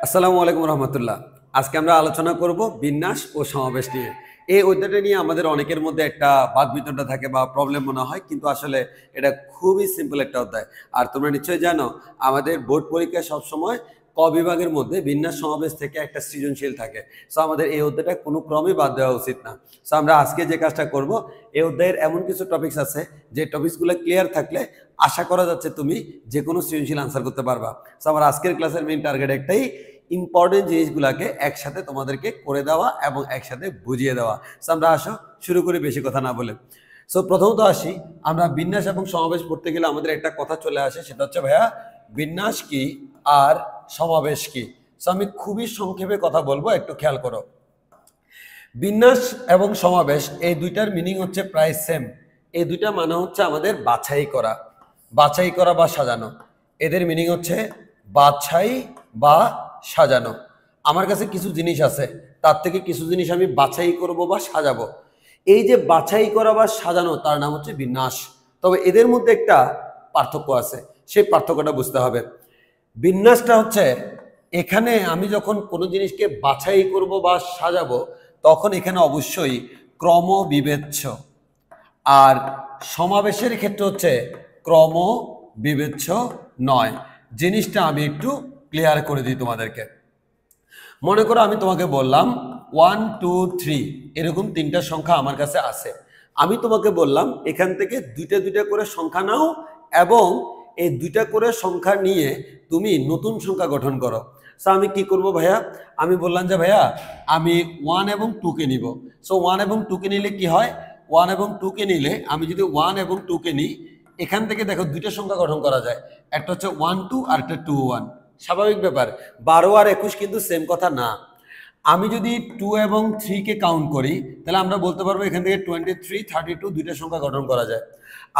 আসসালামু আলাইকুম রহমতুল্লাহ। আজকে আমরা আলোচনা করব বিন্যাস ও সমাবেশ নিয়ে। এই অধ্যায়টা নিয়ে আমাদের অনেকের মধ্যে একটা বাকবিতণ্ডা থাকে বা প্রবলেম মনে হয়, কিন্তু আসলে এটা খুবই সিম্পল একটা অধ্যায়। আর তোমরা নিশ্চয়ই জানো, আমাদের বোর্ড পরীক্ষায় সবসময় ক বিভাগের মধ্যে বিন্যাস সমাবেশ থেকে একটা সৃজনশীল থাকে। সো আমাদের এই অধ্যায়টা কোনো ক্রমে বাদ দেওয়া উচিত না। সো আমরা আজকে যে কাজটা করব, এই অধ্যায়ের এমন কিছু টপিকস আছে যে টপিকসগুলো ক্লিয়ার থাকলে আশা করা যাচ্ছে তুমি যে কোনো সৃজনশীল আনসার করতে পারবা। সো আমার আজকের ক্লাসের মেইন টার্গেট একটাই, ইম্পর্টেন্ট জিনিসগুলোকে একসাথে তোমাদেরকে করে দেওয়া এবং একসাথে বুঝিয়ে দেওয়া। সো আমরা আসো শুরু করি বেশি কথা না বলে। সো প্রথমত আসি, আমরা বিন্যাস এবং সমাবেশ পড়তে গেলে আমাদের একটা কথা চলে আসে, সেটা হচ্ছে ভাইয়া বিন্যাস কি আর সমাবেশ কি। সো আমি খুবই সংক্ষেপে কথা বলবো, একটু খেয়াল করো। বিন্যাস এবং সমাবেশ এই দুইটার মিনিং হচ্ছে প্রায় সেম। এই দুইটা মানে হচ্ছে আমাদের বাছাই করা, বাছাই করা বা সাজানো। এদের মিনিং হচ্ছে বাছাই বা সাজানো। আমার কাছে কিছু জিনিস আছে, তার থেকে কিছু জিনিস আমি বাছাই করব বা সাজাবো। এই যে বাছাই করা বা সাজানো, তার নাম হচ্ছে বিন্যাস। তবে এদের মধ্যে একটা পার্থক্য আছে, সেই পার্থক্যটা বুঝতে হবে। বিন্যাসটা হচ্ছে এখানে আমি যখন কোনো জিনিসকে বাছাই করব বা সাজাবো, তখন এখানে অবশ্যই ক্রম বিবেচ্য। আর সমাবেশের ক্ষেত্রে হচ্ছে ক্রম বিবেচ্য নয়। জিনিসটা আমি একটু ক্লিয়ার করে দিই তোমাদেরকে। মনে করো আমি তোমাকে বললাম 1 2 3 এরকম তিনটা সংখ্যা আমার কাছে আছে। আমি তোমাকে বললাম এখান থেকে দুইটা দুইটা করে সংখ্যা নাও এবং এই দুইটা করে সংখ্যা নিয়ে তুমি নতুন সংখ্যা গঠন করো। সো আমি কি করব ভাইয়া, আমি বললাম যে ভাইয়া আমি 1 এবং 2 কে নিব। সো 1 এবং 2 কে নিলে কি হয়, 1 এবং 2 কে নিলে আমি যদি 1 এবং 2 কে নিই, এখান থেকে দেখো দুইটা সংখ্যা গঠন করা যায়। একটা হচ্ছে 1 2 আর একটা 2 1। স্বাভাবিক ব্যাপার, 12 আর 21 কিন্তু সেম কথা না। আমি যদি 2 এবং 3 কে কাউন্ট করি, তাহলে আমরা বলতে পারবো এখান থেকে 23 32 দুইটা সংখ্যা গঠন করা যায়।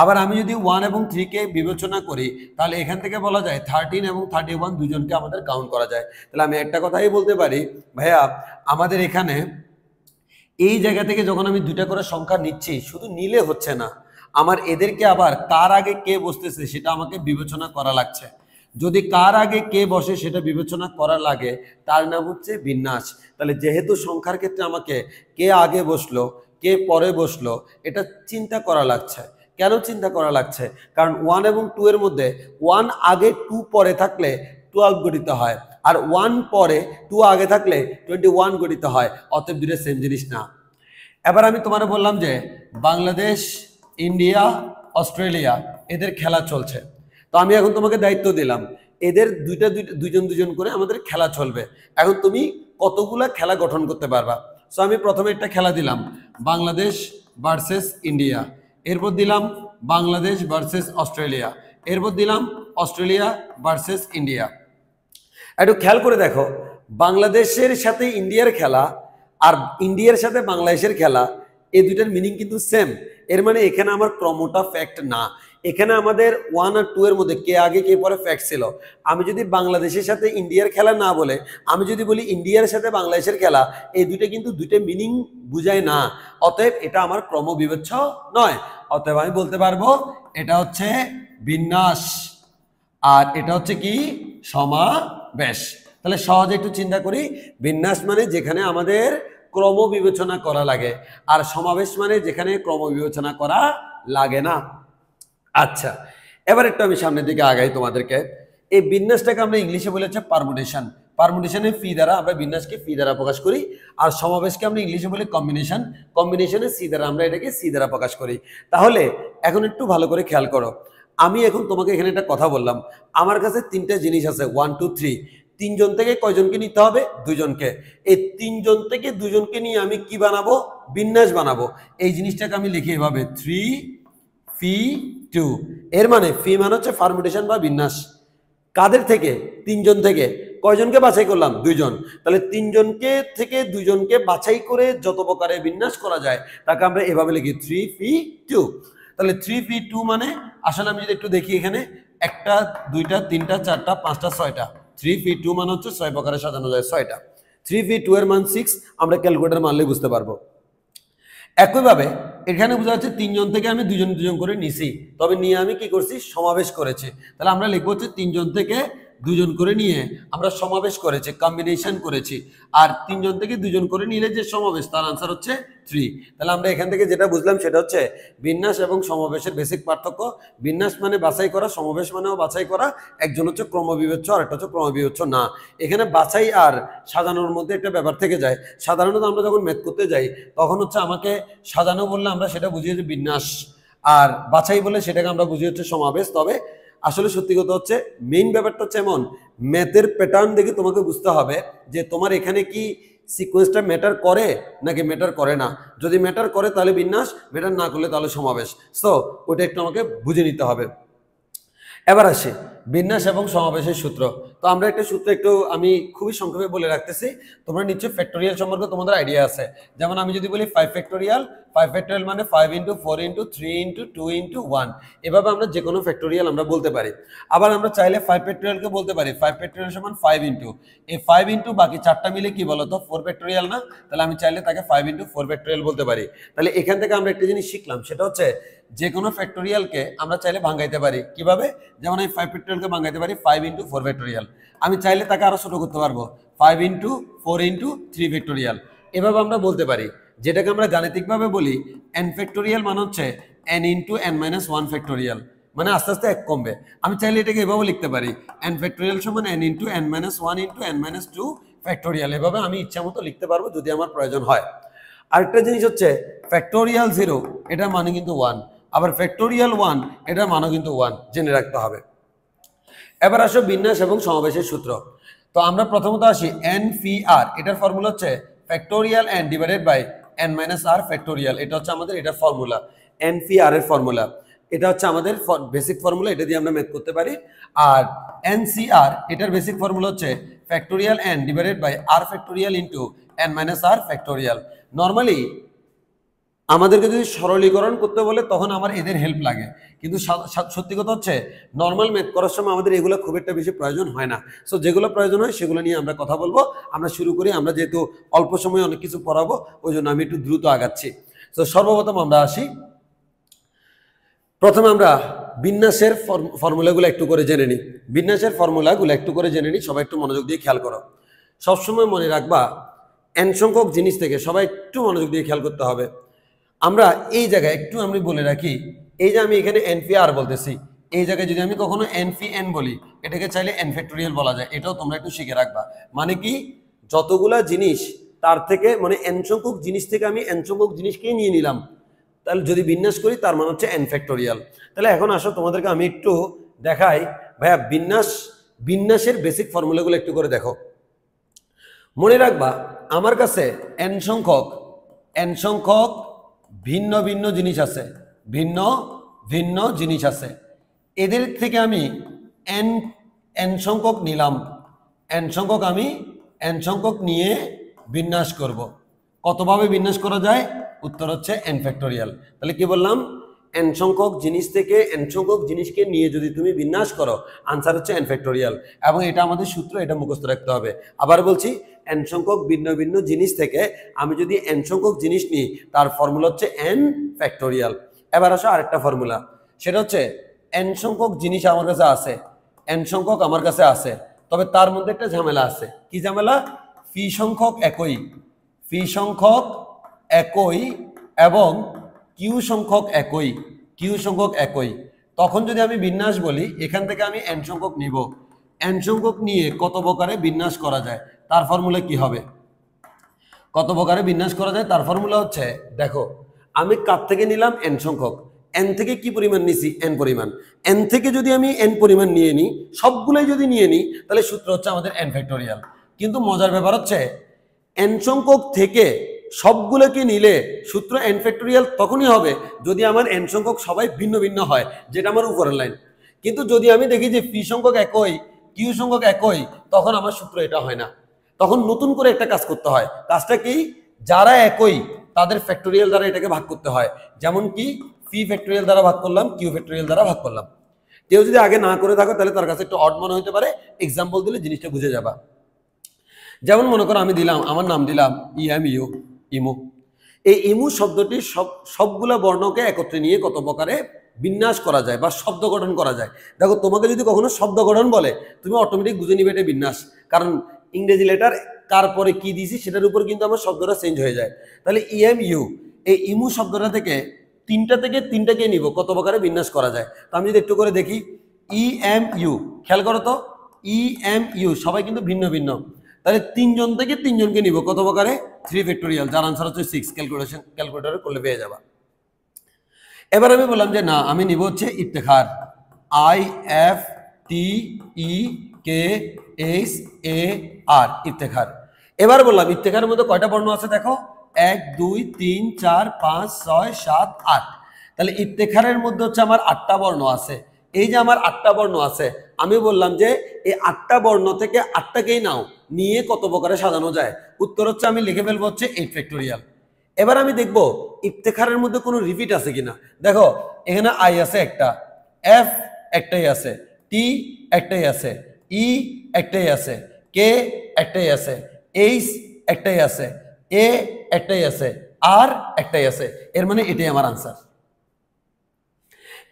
আবার আমি যদি 1 এবং 3 কে বিবেচনা করি, তাহলে এখান থেকে বলা যায় 13 এবং 31 দুজনকে আমাদের কাউন্ট করা যায়। তাহলে আমি একটা কথাই বলতে পারি, ভাইয়া আমাদের এখানে এই জায়গা থেকে যখন আমি দুইটা করে সংখ্যা নিচ্ছি, শুধু নিলে হচ্ছে না, আমার এদেরকে আবার কার আগে কে বসতেছে সেটা আমাকে বিবেচনা করা লাগছে। যদি কার আগে কে বসে সেটা বিবেচনা করা লাগে, তার নাম হচ্ছে বিন্যাস। তাহলে যেহেতু সংখ্যার ক্ষেত্রে আমাকে কে আগে বসলো কে পরে বসলো এটা চিন্তা করা লাগছে। কেন চিন্তা করা লাগছে? কারণ 1 এবং 2 এর মধ্যে 1 আগে 2 পরে থাকলে 12 গঠিত হয়, আর 1 পরে 2 আগে থাকলে 21 গঠিত হয়। অতএব দুটো সেম জিনিস না। এবার আমি তোমার বললাম যে বাংলাদেশ, ইন্ডিয়া, অস্ট্রেলিয়া এদের খেলা চলছে। তো আমি এখন তোমাকে দায়িত্ব দিলাম, এদের দুইজন দুজন করে আমাদের খেলা চলবে। এখন তুমি কতগুলা খেলা গঠন করতে পারবা। সো আমি প্রথমে একটা খেলা দিলাম বাংলাদেশ ভার্সেস ইন্ডিয়া, এরপর দিলাম বাংলাদেশ ভার্সেস অস্ট্রেলিয়া, এরপর দিলাম অস্ট্রেলিয়া ভার্সেস ইন্ডিয়া। একটু খেয়াল করে দেখো, বাংলাদেশের সাথে ইন্ডিয়ার খেলা আর ইন্ডিয়ার সাথে বাংলাদেশের খেলা, এই দুইটার মিনিং কিন্তু সেম। এর মানে এখানে আমার ক্রমটা ফ্যাক্ট না, এখানে আমাদের 1 আর 2 এর মধ্যে কে আগে কে পরে ফ্যাক্ট ছিল। আমি যদি বাংলাদেশের সাথে ইন্ডিয়ার খেলা না বলে আমি যদি বলি ইন্ডিয়ার সাথে বাংলাদেশের খেলা, এই দুইটা কিন্তু দুইটা মিনিং বুঝায় না। অতএব এটা আমার ক্রম বিবেচ্য নয়। অতএব আমি বলতে পারবো এটা হচ্ছে বিন্যাস আর এটা হচ্ছে কি সমাবেশ। তাহলে সহজে একটু চিন্তা করি, বিন্যাস মানে যেখানে আমাদের ক্রম বিবেচনা করা লাগে, আর সমাবেশ মানে যেখানে ক্রম বিবেচনা করা লাগে না। আচ্ছা, এবার একটু আমি সামনের দিকে আগাই তোমাদেরকে। এই বিন্যাসটাকে আমরা ইংলিশে বলেছে পারমুটেশন। পারমুটেশনের ফি দ্বারা আমরা বিন্যাসকে ফি দ্বারা প্রকাশ করি, আর সমাবেশকে আমরা ইংলিশে বলি কম্বিনেশন। কম্বিনেশনে সি দ্বারা আমরা এটাকে সি দ্বারা প্রকাশ করি। তাহলে এখন একটু ভালো করে খেয়াল করো, আমি এখন তোমাকে এখানে একটা কথা বললাম, আমার কাছে তিনটা জিনিস আছে 1 2 3। তিনজন থেকে কয়জনকে নিতে হবে? দুজনকে। এই তিনজন থেকে দুজনকে নিয়ে আমি কি বানাবো? বিন্যাস বানাবো। এই জিনিসটাকে আমি লিখি এভাবে 3 ফি 2। এর মানে ফি মানে হচ্ছে পারমুটেশন বা বিন্যাস। কাদের থেকে? তিনজন থেকে। কয়জনকে বাছাই করলাম? দুইজন। তাহলে তিনজনকে থেকে দুইজনকে বাছাই করে যত প্রকারে বিন্যাস করা যায় তাকে আমরা এভাবে লিখি 3 ফি 2। তাহলে 3 ফি 2 মানে আসলে আমি যদি একটু দেখি এখানে একটা দুইটা তিনটা চারটা পাঁচটা ছয়টা, 3 ফি 2 মানে হচ্ছে 6 প্রকারে সাজানো যায় 6টা। 3 ফি 2 এর মান 6, আমরা ক্যালকুলেটর মারলে বুঝতে পারবো। একইভাবে এখানে বোঝা যাচ্ছে তিনজন থেকে আমি দুজন দুজন করে নিছি, তবে নিয়ে আমি কি করছি? সমাবেশ করেছি। তাহলে আমরা লিখবো হচ্ছে তিনজন থেকে দুজন করে নিয়ে আমরা সমাবেশ করেছি, কম্বিনেশন করেছি, আর 3 জন থেকে 2 জন করে নিলে যে সমাবেশ তার আনসার হচ্ছে 3। তাহলে আমরা এখান থেকে যেটা বুঝলাম সেটা হচ্ছে বিন্যাস এবং সমাবেশের বেসিক পার্থক্য। বিন্যাস মানে বাছাই করা, সমাবেশ মানেও বাছাই করা। একজন হচ্ছে ক্রমবিবেচ্য আর একটা হচ্ছে ক্রমবিবেচ্য না। এখানে বাছাই আর সাজানোর মধ্যে একটা ব্যাপার থেকে যায়। সাধারণত আমরা যখন ম্যাথ করতে যাই তখন হচ্ছে আমাকে সাজানো বললে আমরা সেটা বুঝি যে বিন্যাস, আর বাছাই বলে সেটাকে আমরা বুঝি হচ্ছে সমাবেশ। তবে আসলে সত্যি কথা হচ্ছে মেইন ব্যাপারটা হচ্ছে এমন, ম্যাথের প্যাটার্ন দেখে তোমাকে বুঝতে হবে যে তোমার এখানে কি সিকোয়েন্সটা ম্যাটার করে নাকি ম্যাটার করে না। যদি ম্যাটার করে তাহলে বিন্যাস, ম্যাটার না করলে তাহলে সমাবেশ। সো ওটা একটু আমাকে বুঝে নিতে হবে। এবার আসি বিন্যাস এবং সমাবেশের সূত্র। তো আমরা একটা সূত্র একটু আমি খুবই সংক্ষেপে বলে রাখতেছি। তোমরা নিশ্চয়ই ফ্যাক্টোরিয়াল সম্পর্কে তোমাদের আইডিয়া আছে। যেমন আমি যদি বলি 5 ফ্যাক্টোরিয়াল, 5 ফ্যাক্টোরিয়াল মানে 5 ইন্টু 4 ইন্টু 3 ইন্টু 2 ইন্টু 1। এভাবে আমরা যে কোনো ফ্যাক্টোরিয়াল আমরা বলতে পারি। আবার আমরা চাইলে 5 ফ্যাক্টোরিয়ালকে বলতে পারি 5 ফ্যাক্টোরিয়াল সমান 5 ইন্টু, এই 5 ইন্টু বাকি 4টা মিলে কি বলতো 4 ফ্যাক্টোরিয়াল না? তাহলে আমি চাইলে তাকে 5 ইন্টু 4 ফ্যাক্টোরিয়াল বলতে পারি। তাহলে এখান থেকে আমরা একটা জিনিস শিখলাম, সেটা হচ্ছে যে কোনো ফ্যাক্টোরিয়ালকে আমরা চাইলে ভাঙাইতে পারি। কিভাবে? যেমন আমি 5 ফ্যাক্টোরিয়ালকে ভাঙাইতে পারি 5 ইন্টু 4 ফ্যাক্টোরিয়াল। আমি চাইলে তাকে আরো ছোট করতে পারবো 5 ইন্টু 4 ইন্টু 3 ফ্যাক্টোরিয়াল। এভাবে আমরা বলতে পারি, যেটাকে আমরা গাণিতিকভাবে বলি n ফ্যাক্টোরিয়াল মানে হচ্ছে n into n minus 1 factorial, মানে আস্তে আস্তে এক কমবে। আমি চাইলে এটাকে এভাবে লিখতে পারি n ফ্যাক্টোরিয়াল সমান n into n minus 1 into n minus 2 factorial. এভাবে আমি ইচ্ছা মতো লিখতে পারবো যদি আমার প্রয়োজন হয়। আরেকটা জিনিস হচ্ছে ফ্যাক্টোরিয়াল 0 এটার মানে কিন্তু 1, আবার ফ্যাক্টোরিয়াল 1 এটার মানও কিন্তু 1, জেনে রাখতে হবে। এবার আসো বিন্যাস এবং সমাবেশের সূত্র। তো আমরা প্রথমত আসি n ফি r, এটার ফর্মুলা হচ্ছে factorial n divided by n minus r factorial. এটা হচ্ছে আমাদের এটার ফর্মুলা, n ফি r এর ফর্মুলা। এটা হচ্ছে আমাদের বেসিক ফর্মুলা, এটা দিয়ে আমরা ম্যাথ করতে পারি। আর n সি r এটার বেসিক ফর্মুলা হচ্ছে factorial n divided by r factorial into n minus r factorial. Normally আমাদেরকে যদি সরলীকরণ করতে বলে তখন আমার এদের হেল্প লাগে, কিন্তু সত্যি কথা হচ্ছে নর্মাল ম্যাথ করার সময় আমাদের এগুলো খুব একটা বেশি প্রয়োজন হয় না। সো যেগুলো প্রয়োজন হয় সেগুলো নিয়ে আমরা কথা বলবো। আমরা শুরু করি, আমরা যেহেতু অল্প সময়ে অনেক কিছু পড়াবো ওই জন্য আমি একটু দ্রুত আগাচ্ছি। তো সর্বপ্রথম আমরা আসি, প্রথমে আমরা বিন্যাসের ফর্মুলাগুলো একটু করে জেনে নিই। বিন্যাসের ফর্মুলাগুলো একটু করে জেনে নিই, সবাই একটু মনোযোগ দিয়ে খেয়াল করো। সবসময় মনে রাখবা n সংখ্যক জিনিস থেকে সবাই একটু মনোযোগ দিয়ে খেয়াল করতে হবে। আমরা এই জায়গায় একটু আমি বলে রাখি, এই যে আমি এখানে n ফি r বলতেছি, এই জায়গায় যদি আমি কখনো n ফি n বলি এটাকে চাইলে n ফ্যাক্টোরিয়াল বলা যায়। এটাও তোমরা একটু শিখে রাখবা। মানে কি, যতগুলা জিনিস তার থেকে মানে n সংখ্যক জিনিস থেকে আমি n সংখ্যক জিনিসকেই নিয়ে নিলাম, তাহলে যদি বিন্যাস করি তার মানে হচ্ছে n ফ্যাক্টোরিয়াল। তাহলে এখন আসো তোমাদেরকে আমি একটু দেখাই, ভাইয়া বিন্যাসের বেসিক ফর্মুলাগুলো একটু করে দেখো। মনে রাখবা আমার কাছে n সংখ্যক ভিন্ন ভিন্ন জিনিস আছে, ভিন্ন ভিন্ন জিনিস আছে। এদের থেকে আমি n সংখ্যক নিলাম, n সংখ্যক আমি n সংখ্যক নিয়ে বিন্যাস করব। কতভাবে বিন্যাস করা যায়? উত্তর হচ্ছে n ফ্যাক্টোরিয়াল। তাহলে কি বললাম, n সংখ্যক জিনিস থেকে n সংখ্যক জিনিসকে নিয়ে যদি তুমি বিন্যাস করো আনসার হচ্ছে n ফ্যাক্টোরিয়াল। এবং এটা আমাদের সূত্র, এটা মুখস্থ রাখতে হবে। আবার বলছি, n সংখ্যক ভিন্ন ভিন্ন জিনিস থেকে আমি যদি n সংখ্যক জিনিস নিই তার ফর্মুলা হচ্ছে n ফ্যাক্টোরিয়াল। এবার আসো আরেকটা ফর্মুলা, সেটা হচ্ছে n সংখ্যক জিনিস আমার কাছে আছে, n সংখ্যক আমার কাছে আছে, তবে তার মধ্যে একটা ঝামেলা আছে। কি ঝামেলা? ফি সংখ্যক একই, ফি সংখ্যক একই এবং কিউ সংখ্যক একই, কিউ সংখ্যক একই। তখন যদি আমি বিন্যাস বলি এখান থেকে আমি n সংখ্যক নিব, n সংখ্যক নিয়ে কত প্রকারে বিন্যাস করা যায় তার ফর্মুলা কি হবে? কত প্রকারে বিন্যাস করা যায় তার ফর্মুলা হচ্ছে, দেখো আমি কার থেকে নিলাম n সংখ্যক, n থেকে কি পরিমাণ নিছি? n পরিমাণ। n থেকে যদি আমি n পরিমাণ নিয়ে নিই, সবগুলোই যদি নিয়ে নিই তাহলে সূত্র হচ্ছে আমাদের n ফ্যাক্টোরিয়াল। কিন্তু মজার ব্যাপার হচ্ছে n সংখ্যক থেকে সবগুলোকে নিলে সূত্র n ফ্যাক্টোরিয়াল তখনই হবে যদি আমার n সংখ্যক সবাই ভিন্ন ভিন্ন হয়, যেটা আমার উপরের লাইন। কিন্তু যদি আমি দেখি যে পি সংখ্যক একই, কিউ সংখ্যক একই, তখন আমার সূত্র এটা হয় না। তখন নতুন করে একটা কাজ করতে হয়। কাজটা কি? যারা একই তাদের ফ্যাক্টোরিয়াল দ্বারা এটাকে ভাগ করতে হয়। যেমন কি পি ফ্যাক্টোরিয়াল দ্বারা ভাগ করলাম, কিউ ফ্যাক্টোরিয়াল দ্বারা ভাগ করলাম। কেউ যদি আগে না করে থাকো তাহলে তার কাছে একটু অড মনে হতে পারে, এক্সাম্পল দিলে জিনিসটা বুঝে যাবা। যেমন মনে করো আমি দিলাম, আমার নাম দিলাম ইমু। এই ইমু শব্দটি সবগুলা বর্ণকে একত্রে নিয়ে কত প্রকারে বিন্যাস করা যায় বা শব্দ গঠন করা যায়। দেখো তোমাকে যদি কখনো শব্দ গঠন বলে তুমি অটোমেটিক বুঝে নিবে এটা বিন্যাস, কারণ ইংরেজি লেটার কার পরে কি দিয়েছি সেটার উপর কিন্তু আমার শব্দটা চেঞ্জ হয়ে যায়। তাহলে ইএমইউ, এই ইমু শব্দটা থেকে তিনটাকে নিব কত প্রকারে বিন্যাস করা যায়। তো আমি যদি একটু করে দেখি, ইএমইউ, খেয়াল করো তো, ইএমইউ সবাই কিন্তু ভিন্ন ভিন্ন, তাহলে তিনজন থেকে তিনজনকে নিব কত প্রকারে 3 ফ্যাক্টোরিয়াল, যার আনসার হচ্ছে 6। ক্যালকুলেটরে করলে পেয়ে যাবা। এবার আমি বললাম যে না, আমি নিব হচ্ছে ইফতেখার, IFTEKHAR, ইফতেখার। এবার বললাম ইফতেখারের মধ্যে কয়টা বর্ণ আছে দেখো, 1 2 3 4 5 6 7 8। তাহলে ইফতেখারের মধ্যে হচ্ছে আমার 8টা বর্ণ আছে। এই যে আমার 8টা বর্ণ আছে, আমি বললাম যে এই 8টা বর্ণ থেকে 8টাকেই নাও, নিয়ে কত প্রকারে সাজানো যায়। উত্তর হচ্ছে আমি লিখে ফেলবো হচ্ছে 8 ফ্যাক্টোরিয়াল। এবার আমি দেখবো ইফতেখারের মধ্যে কোনো রিপিট আছে কিনা। দেখো এখানে আই আছে একটা, এফ একটাই আছে, টি একটাই আছে, ই একটাই আছে, কে একটাই আছে, এইচ একটাই আছে, এ একটাই আছে, আর একটাই আছে। এর মানে এটাই আমার আনসার।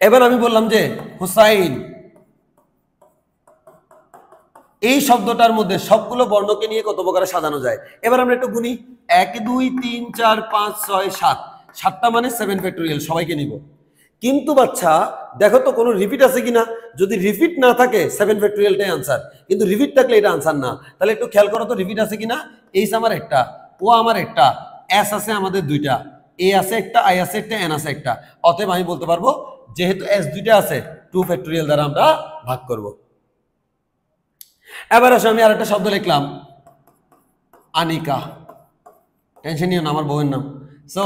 এবার আমি বললাম যে হুসাইন, এই শব্দটার মধ্যে সবগুলো বর্ণকে নিয়ে কত প্রকারে সাজানো যায়। এবার আমরা একটু গুনি, 1 2 3 4 5 6 7, 7টা মানে 7 ফ্যাক্টোরিয়াল, সবাইকে নিব। কিন্তু বাচ্চা দেখো তো কোনো রিপিট আছে কিনা, যদি রিপিট না থাকে 7 ফ্যাক্টোরিয়ালটাই আনসার, কিন্তু রিপিট থাকলে এটা আনসার না। তাহলে একটু খেয়াল করো তো রিপিট আছে কিনা। এইচ আমার একটা, ও আমার একটা, এস আছে আমাদের দুইটা, এ আছে একটা, আই আছে একটা, এন আছে একটা। অতএব আমি বলতে পারবো যেহেতু এস দুইটা আছে 2 ফ্যাক্টোরিয়াল দ্বারা আমরা ভাগ করব। এবার আসলে আমি আরেকটা শব্দ লিখলাম, আনিকা। টেনশন নিও না, আমার বউয়ের নাম। সো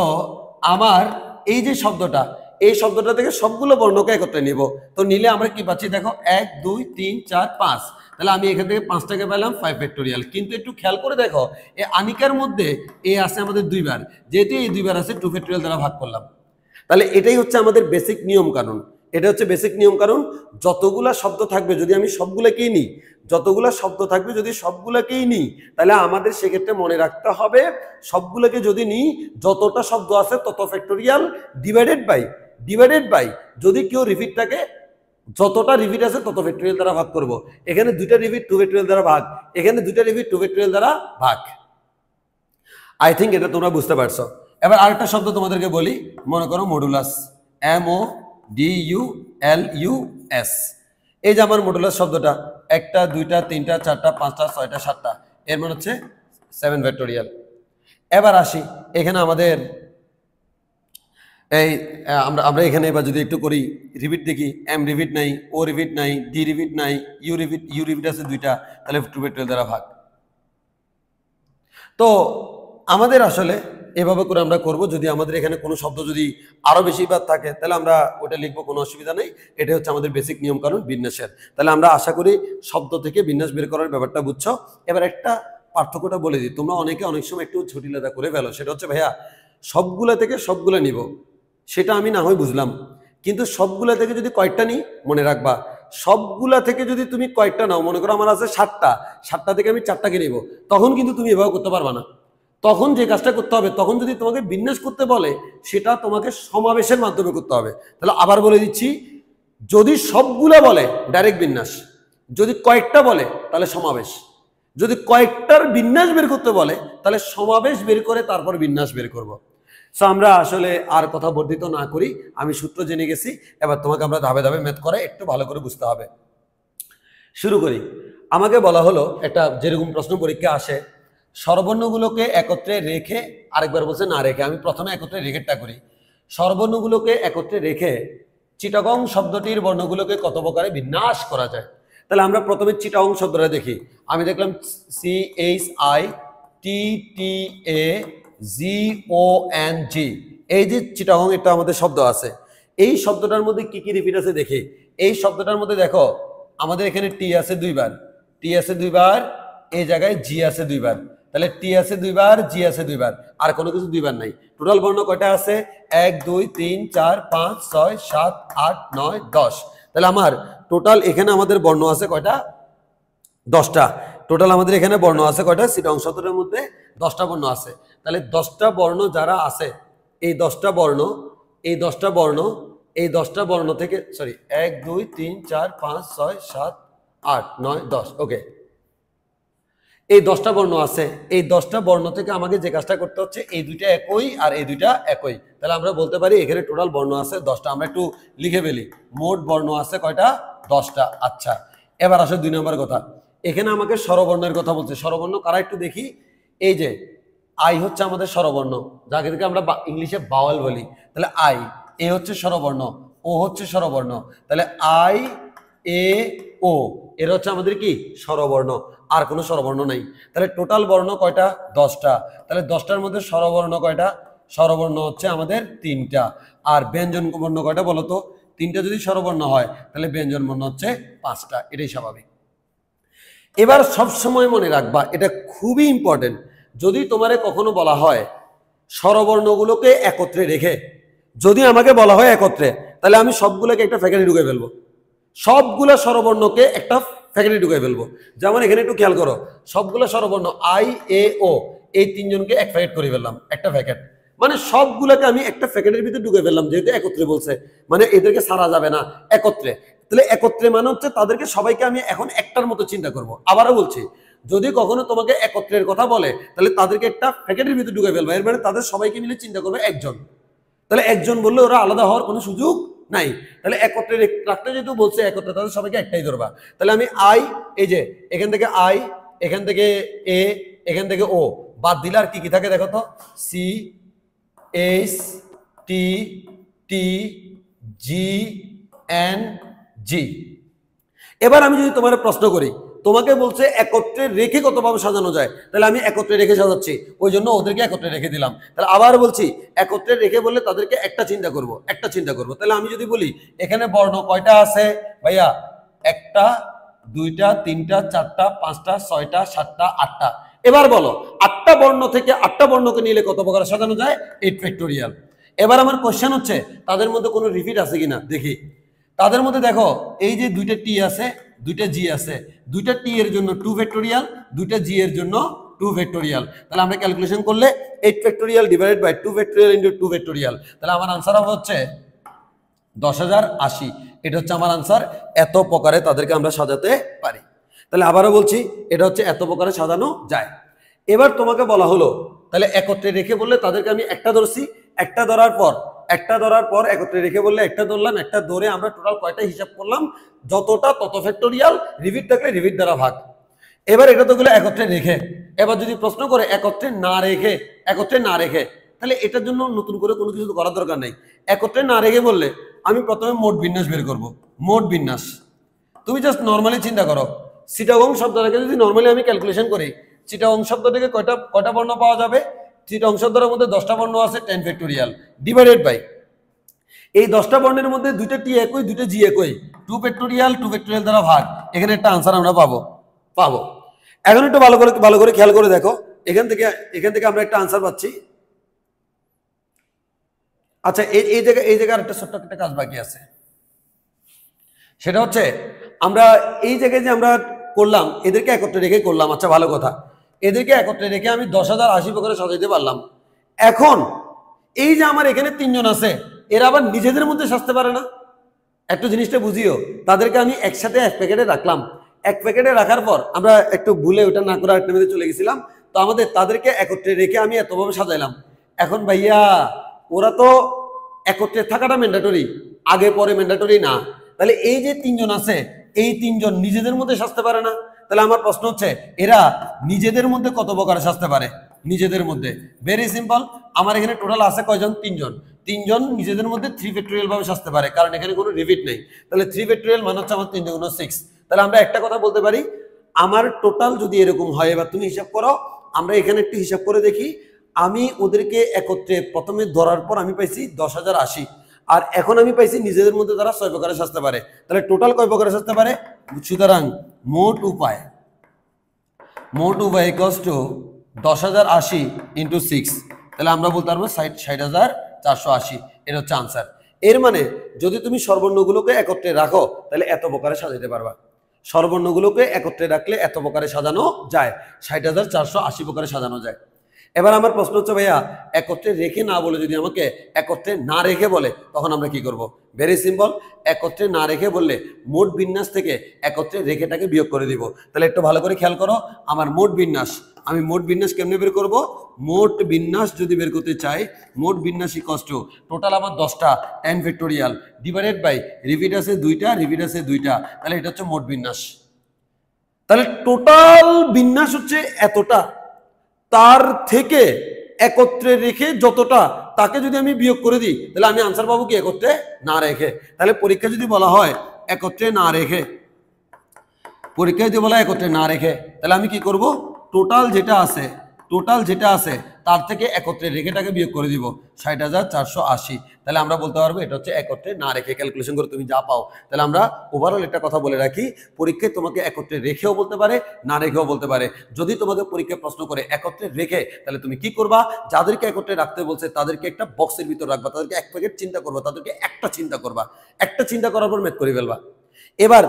আমার এই যে শব্দটা, এই শব্দটা থেকে সবগুলো বর্ণকে একত্রে নিব। তো নিলে আমরা কি পাচ্ছি দেখো, 1 2 3 4 5। তাহলে আমি এখান থেকে 5টাকে পেলাম 5 ফ্যাক্টোরিয়াল। কিন্তু একটু খেয়াল করে দেখো, এই আনিকার মধ্যে এ আছে আমাদের দুইবার, যেহেতু এই দুইবার আছে 2 ফ্যাক্টোরিয়াল দ্বারা ভাগ করলাম। তাহলে এটাই হচ্ছে আমাদের বেসিক নিয়ম কানুন। এটা হচ্ছে বেসিক নিয়ম কানুন। যতগুলা শব্দ থাকবে যদি আমি সবগুলোকেই নিই, যতগুলা শব্দ থাকবে যদি সবগুলোকেই নিই, তাহলে আমাদের সেক্ষেত্রে মনে রাখতে হবে সবগুলোকে যদি নিই, যতটা শব্দ আছে তত ফ্যাক্টোরিয়াল ডিভাইডেড বাই যদি কেউ রিপিট থাকে, যতটা রিপিট আছে তত ফ্যাক্টোরিয়াল দ্বারা ভাগ করব। এখানে দুইটা রিপিট 2 ফ্যাক্টোরিয়াল দ্বারা ভাগ, এখানে দুইটা রিপিট 2 ফ্যাক্টোরিয়াল দ্বারা ভাগ। আই থিঙ্ক এটা তোমরা বুঝতে পারছো। এবার আরেকটা শব্দ তোমাদেরকে বলি, মনে করো মডুলাস, MODULUS। এই যে আমার মডুলাস শব্দটা, 1টা 2টা 3টা 4টা 5টা 6টা 7টা, এর মানে হচ্ছে 7 ফ্যাক্টোরিয়াল। এবার আসি এখানে আমাদের এই আমরা এখানে এবার যদি একটু করি রিপিট দেখি, এম রিপিট নাই, ও রিপিট নাই, ডি রিপিট নাই, ইউ রিপিট আছে 2টা, তাহলে 2 ফ্যাক্টোরিয়াল দ্বারা ভাগ। তো আমাদের আসলে এভাবে করে আমরা করব। যদি আমাদের এখানে কোনো শব্দ যদি আরো বেশিবার থাকে তাহলে আমরা ওটা লিখবো, কোনো অসুবিধা নেই। এটা হচ্ছে আমাদের বেসিক নিয়ম কানুন বিন্যাসের। তাহলে আমরা আশা করি শব্দ থেকে বিন্যাস বের করার ব্যাপারটা বুঝছো। এবার একটা পার্থক্যটা বলে দিই, তোমরা অনেকে অনেক সময় একটু জটিলতা করে ফেলো। সেটা হচ্ছে ভাইয়া সবগুলা থেকে সবগুলা নিব, সেটা আমি না হয় বুঝলাম, কিন্তু সবগুলা থেকে যদি কয়েকটা নিই, মনে রাখবা সবগুলা থেকে যদি তুমি কয়েকটা নাও, মনে করো আমার আছে 7টা থেকে আমি 4টাকে নিব, তখন কিন্তু তুমি এভাবে করতে পারবা না। তখন যে কাজটা করতে হবে, তখন যদি তোমাকে বিন্যাস করতে বলে সেটা তোমাকে সমাবেশের মাধ্যমে করতে হবে। তাহলে আবার বলে দিচ্ছি, যদি সবগুলা বলে ডাইরেক্ট বিন্যাস, যদি কয়েকটা বলে তাহলে সমাবেশ, যদি কয়েকটার বিন্যাস বের করতে বলে তাহলে সমাবেশ বের করে তারপর বিন্যাস বের করব। সো আমরা আসলে আর কথা বর্ধিত না করি, আমি সূত্র জেনে গেছি। এবার তোমাকে আমরা ধাপে ধাপে ম্যাথ করে একটু ভালো করে বুঝতে হবে। শুরু করি। আমাকে বলা হলো একটা, যেরকম প্রশ্ন পরীক্ষা আসে, স্বরবর্ণগুলোকে একত্রে রেখে, আরেকবার বলছে না রেখে, আমি প্রথমে একত্রে রেখেটা করি। স্বরবর্ণগুলোকে একত্রে রেখে চিটাগং শব্দটির বর্ণগুলোকে কত প্রকারে বিন্যাস করা যায়। তাহলে আমরা প্রথমে চিটাগং শব্দটা দেখি। আমি দেখলাম CHITTAGONG, এই যে চিটাগং, এটা আমাদের শব্দ আছে। এই শব্দটার মধ্যে কি কি রিপিট আছে দেখি। এই শব্দটার মধ্যে দেখো আমাদের এখানে টি আছে দুইবার, এই জায়গায় জি আছে দুইবার, তাহলে টি আছে দুইবার, জি আছে দুইবার, আর কোনো কিছু দুইবার নাই। টোটাল বর্ণ কয়টা আছে? 1 2 3 4 5 6 7 8 9 10। তাহলে আমার টোটাল এখানে আমাদের বর্ণ আছে কয়টা? 10টা। টোটাল আমাদের এখানে বর্ণ আছে কয়টা? চিটাগং শব্দটার মধ্যে 10টা বর্ণ আছে। তাহলে 10টা বর্ণ যারা আছে, এই 10টা বর্ণ এই 10টা বর্ণ থেকে সরি 1 2 3 4 5 6 7 8 9 10 ওকে, এই 10টা বর্ণ আছে, এই 10টা বর্ণ থেকে আমাকে যে কাজটা করতে হচ্ছে এই দুইটা একই আর এই দুইটা একই, তাহলে আমরা বলতে পারি এখানে টোটাল বর্ণ আছে 10টা। আমরা একটু লিখে ফেলি, মোট বর্ণ আছে কয়টা? 10টা। আচ্ছা, এবার আসে 2 নম্বর কথা, এখানে আমাকে স্বরবর্ণের কথা বলছে। স্বরবর্ণ কারা একটু দেখি, এই যে আই হচ্ছে আমাদের স্বরবর্ণ, যাকে থেকে আমরা ইংলিশে বাওয়াল বলি, তাহলে আই, এ হচ্ছে স্বরবর্ণ, ও হচ্ছে স্বরবর্ণ, তাহলে আই এ ও এর হচ্ছে আমাদের কি স্বরবর্ণ, আর কোনো স্বরবর্ণ নাই। তাহলে টোটাল বর্ণ কয়টা? 10টা। তাহলে 10টার মধ্যে স্বরবর্ণ কয়টা? স্বরবর্ণ হচ্ছে আমাদের 3টা। আর ব্যঞ্জন বর্ণ কয়টা বলো তো? 3টা যদি স্বরবর্ণ হয় তাহলে ব্যঞ্জন বর্ণ হচ্ছে 5টা, এটাই স্বাভাবিক। এবার সব সময় মনে রাখবা, এটা খুবই ইম্পর্টেন্ট, যদি তোমারে কখনো বলা হয় স্বরবর্ণগুলোকে একত্রে রেখে, যদি আমাকে বলা হয় একত্রে, তাহলে আমি সবগুলোকে একটা ফ্যাকেটে ঢুকে ফেলবো, সবগুলা স্বরবর্ণকে একটা ফ্যাকেটে ঢুকে ফেলবো। যেমন এখানে একটু খেয়াল করো, সবগুলো স্বরবর্ণ আই এ ও এই 3জনকে এক প্যাকেট করে ফেললাম, একটা প্যাকেট, মানে সবগুলোকে আমি একটা প্যাকেটের ভিতরে ঢুকে ফেললাম, যেহেতু একত্রে বলছে, মানে এদেরকে ছাড়া যাবে না, একত্রে। তাহলে একত্রে মানে হচ্ছে তাদেরকে সবাইকে আমি এখন একটার মতো চিন্তা করব। আবারও বলছি, যদি কখনো তোমাকে একত্রের কথা বলে তাহলে তাদেরকে একটা প্যাকেটের ভিতরে ঢুকে ফেলবো, এর মানে তাদের সবাইকে মিলে চিন্তা করবে একজন। তাহলে একজন বললে ওরা আলাদা হওয়ার কোনো সুযোগ নাই। তাহলে একত্রে রাখতে যেহেতু বলছে একত্রে, তাদের সবাইকে একটাই ধরবা। তাহলে আমি আই, এই যে এখান থেকে আই, এখান থেকে এ, এখান থেকে ও বাদ দিলে আর কি কি থাকে দেখো তো, সি এইচ টি টি জি এন জি। এবার আমি যদি তোমার প্রশ্ন করি, তোমাকে বলছে একত্রে রেখে কতভাবে সাজানো যায়, তাহলে আমি একত্রে রেখে সাজাচ্ছি, ওই জন্য ওদেরকে একত্রে রেখে দিলাম। তাহলে আবার বলছি, একত্রে রেখে বললে তাদেরকে একটা চিন্তা করব, একটা চিন্তা করব। তাহলে আমি যদি বলি এখানে বর্ণ কয়টা আছে ভাইয়া, 1টা 2টা 3টা 4টা 5টা 6টা 7টা 8টা। এবার বলো 8টা বর্ণ থেকে 8টা বর্ণকে নিলে কত প্রকার সাজানো যায়? 8 ফ্যাক্টোরিয়াল। এবার আমার কোশ্চেন হচ্ছে তাদের মধ্যে কোনো রিপিট আছে কিনা দেখি। তাদের মধ্যে দেখো, এই যে 2টা টি আছে, 2টা জি আছে, 2টা টি এর জন্য 2 ফ্যাক্টোরিয়াল, 2টা জি এর জন্য 2 ফ্যাক্টোরিয়াল। তাহলে আমরা ক্যালকুলেশন করলে 8 factorial divided by 2 factorial into 2 factorial, তাহলে আমার আনসার হবে হচ্ছে 10,080। এটা হচ্ছে আমার আনসার। এত প্রকারে তাদেরকে আমরা সাজাতে পারি। তাহলে আবারও বলছি, এটা হচ্ছে এত প্রকারে সাজানো যায়। এবার তোমাকে বলা হলো তাহলে একত্রে রেখে বললে তাদেরকে আমি একটা ধরছি, একটা ধরার পর একত্রে রেখে বললে একটা ধরলাম, একটা ধরে আমরা টোটাল কয়টা হিসাব করলাম, যতটা তত ফ্যাক্টোরিয়াল, রিপিট থাকলে রিপিট দ্বারা ভাগ। এবার এটা তো গেলে একত্রে রেখে। এবার যদি প্রশ্ন করে একত্রে না রেখে, তাহলে এটার জন্য নতুন করে কোনো কিছু করার দরকার নেই। একত্রে না রেখে বললে আমি প্রথমে মোট বিন্যাস বের করব। মোট বিন্যাস তুমি জাস্ট নর্মালি চিন্তা করো, চিটাগং শব্দটাকে যদি নর্মালি আমি ক্যালকুলেশন করি, চিটাগং শব্দ থেকে কয়টা বর্ণ পাওয়া যাবে? চিটাগং শব্দের মধ্যে 10টা বর্ণ আছে, 10 ফ্যাক্টোরিয়াল ডিভাইডেড বাই এই 10টা বর্ণের মধ্যে 2টা টি একই, 2টা জি একই, 2 ফ্যাক্টোরিয়াল দ্বারা ভাগ। এখানে একটা আনসার আমরা পাবো। এখন একটু ভালো করে খেয়াল করে দেখো, এখান থেকে আমরা একটা আনসার পাচ্ছি। আচ্ছা, এই জায়গায় একটা ছোট্ট একটা কাজ বাকি আছে, সেটা হচ্ছে আমরা এই জায়গায় যে আমরা করলাম এদেরকে একত্রে রেখে করলাম। আচ্ছা, ভালো কথা, এদেরকে একত্রে রেখে আমি 10,080 প্রকারে সাজাইতে পারলাম। এখন এই যে আমার এখানে 3জন আছে, এরা আবার নিজেদের মধ্যে সাজতে পারে না। একটু জিনিসটা বুঝিও, তাদেরকে আমি একসাথে এক প্যাকেটে রাখলাম। এক প্যাকেটে রাখার পর আমরা একটু ভুলে ওটা না করে আরেকটা মধ্যে চলে গেছিলাম, তো তাদেরকে একত্রে রেখে আমি এতভাবে সাজাইলাম। এখন ভাইয়া ওরা তো একত্রে থাকাটা ম্যান্ডেটরি, আগে পরে ম্যান্ডেটরি না। তাহলে এই যে 3জন আছে, এই 3জন নিজেদের মধ্যে সাজতে পারে না। তাহলে আমার প্রশ্ন হচ্ছে এরা নিজেদের মধ্যে কত প্রকারে সাজতে পারে? নিজেদের মধ্যে ভেরি সিম্পল, আমার এখানে টোটাল আছে কয়জন? 3জন নিজেদের মধ্যে 3 ফ্যাক্টোরিয়াল ভাবে সাজতে পারে, কারণ এখানে কোনো রিপিট নেই। তাহলে 3 ফ্যাক্টোরিয়াল মানে হচ্ছে আমার 3 × 6। তাহলে আমরা একটা কথা বলতে পারি, আমার টোটাল যদি এরকম হয়, এবার তুমি হিসাব করো, আমরা এখানে একটু হিসাব করে দেখি। আমি ওদেরকে একত্রে প্রথমে ধরার পর আমি পাইছি 10,080, আর এখন আমি পাইছি নিজেদের মধ্যে তারা 6 প্রকারে সাজতে পারে। তাহলে টোটাল কয় প্রকারে সাজতে পারে? সুতরাং মোট উপায় ইকুয়ালস টু 10,080 × 6। তাহলে আমরা বলতে পারবো 60,480। এটা হচ্ছে আনসার। এর মানে যদি তুমি স্বরবর্ণগুলোকে একত্রে রাখো তাহলে এত প্রকারে সাজাতে পারবা। স্বরবর্ণগুলোকে একত্রে রাখলে এত প্রকারে সাজানো যায়, 60,480 প্রকারে সাজানো যায়। এবার আমার প্রশ্ন হচ্ছে ভাইয়া একত্রে রেখে না বলে যদি আমাকে একত্রে না রেখে বলে তখন আমরা কি করব? ভেরি সিম্পল, একত্রে না রেখে বললে মোট বিন্যাস থেকে একত্রে রেখেটাকে বিয়োগ করে দিব। তাহলে একটু ভালো করে খেয়াল করো, আমার মোট বিন্যাস, আমি মোট বিন্যাস কেমনে বের করব? মোট বিন্যাস যদি বের করতে চাই, মোট বিন্যাস ইকুয়ালস টু টোটাল আমার 10টা 10 ফ্যাক্টোরিয়াল ডিভাইডেড বাই রিপিট আছে 2টা, রিপিট আছে 2টা, তাহলে এটা হচ্ছে মোট বিন্যাস। তাহলে টোটাল বিন্যাস হচ্ছে এতটা, তার থেকে একত্রে রেখে যতটা তাকে যদি আমি বিয়োগ করে দিই তাহলে আমি আনসার পাবো কি? একত্রে না রেখে। তাহলে পরীক্ষা যদি বলা হয় একত্রে না রেখে, পরীক্ষা যদি বলা হয় একত্রে না রেখে, তাহলে আমি কি করব? টোটাল যেটা আছে তার থেকে একত্রে রেখেটাকে বিয়োগ করে দিব 60,480। তাহলে আমরা বলতে পারবো এটা হচ্ছে একত্রে না রেখে। ক্যালকুলেশন করে তুমি যা পাও। তাহলে আমরা ওভারঅল একটা কথা বলে রাখি, পরীক্ষায় তোমাকে একত্রে রেখেও বলতে পারে, না রেখেও বলতে পারে। যদি তোমাকে পরীক্ষায় প্রশ্ন করে একত্রে রেখে, তাহলে তুমি কি করবা? যাদেরকে একত্রে রাখতে বলছে তাদেরকে একটা বক্সের ভিতর রাখবা, তাদেরকে এক প্যাকেট চিন্তা করবা, তাদেরকে একটা চিন্তা করবা, একটা চিন্তা করার পর ম্যাথ করে ফেলবা। এবার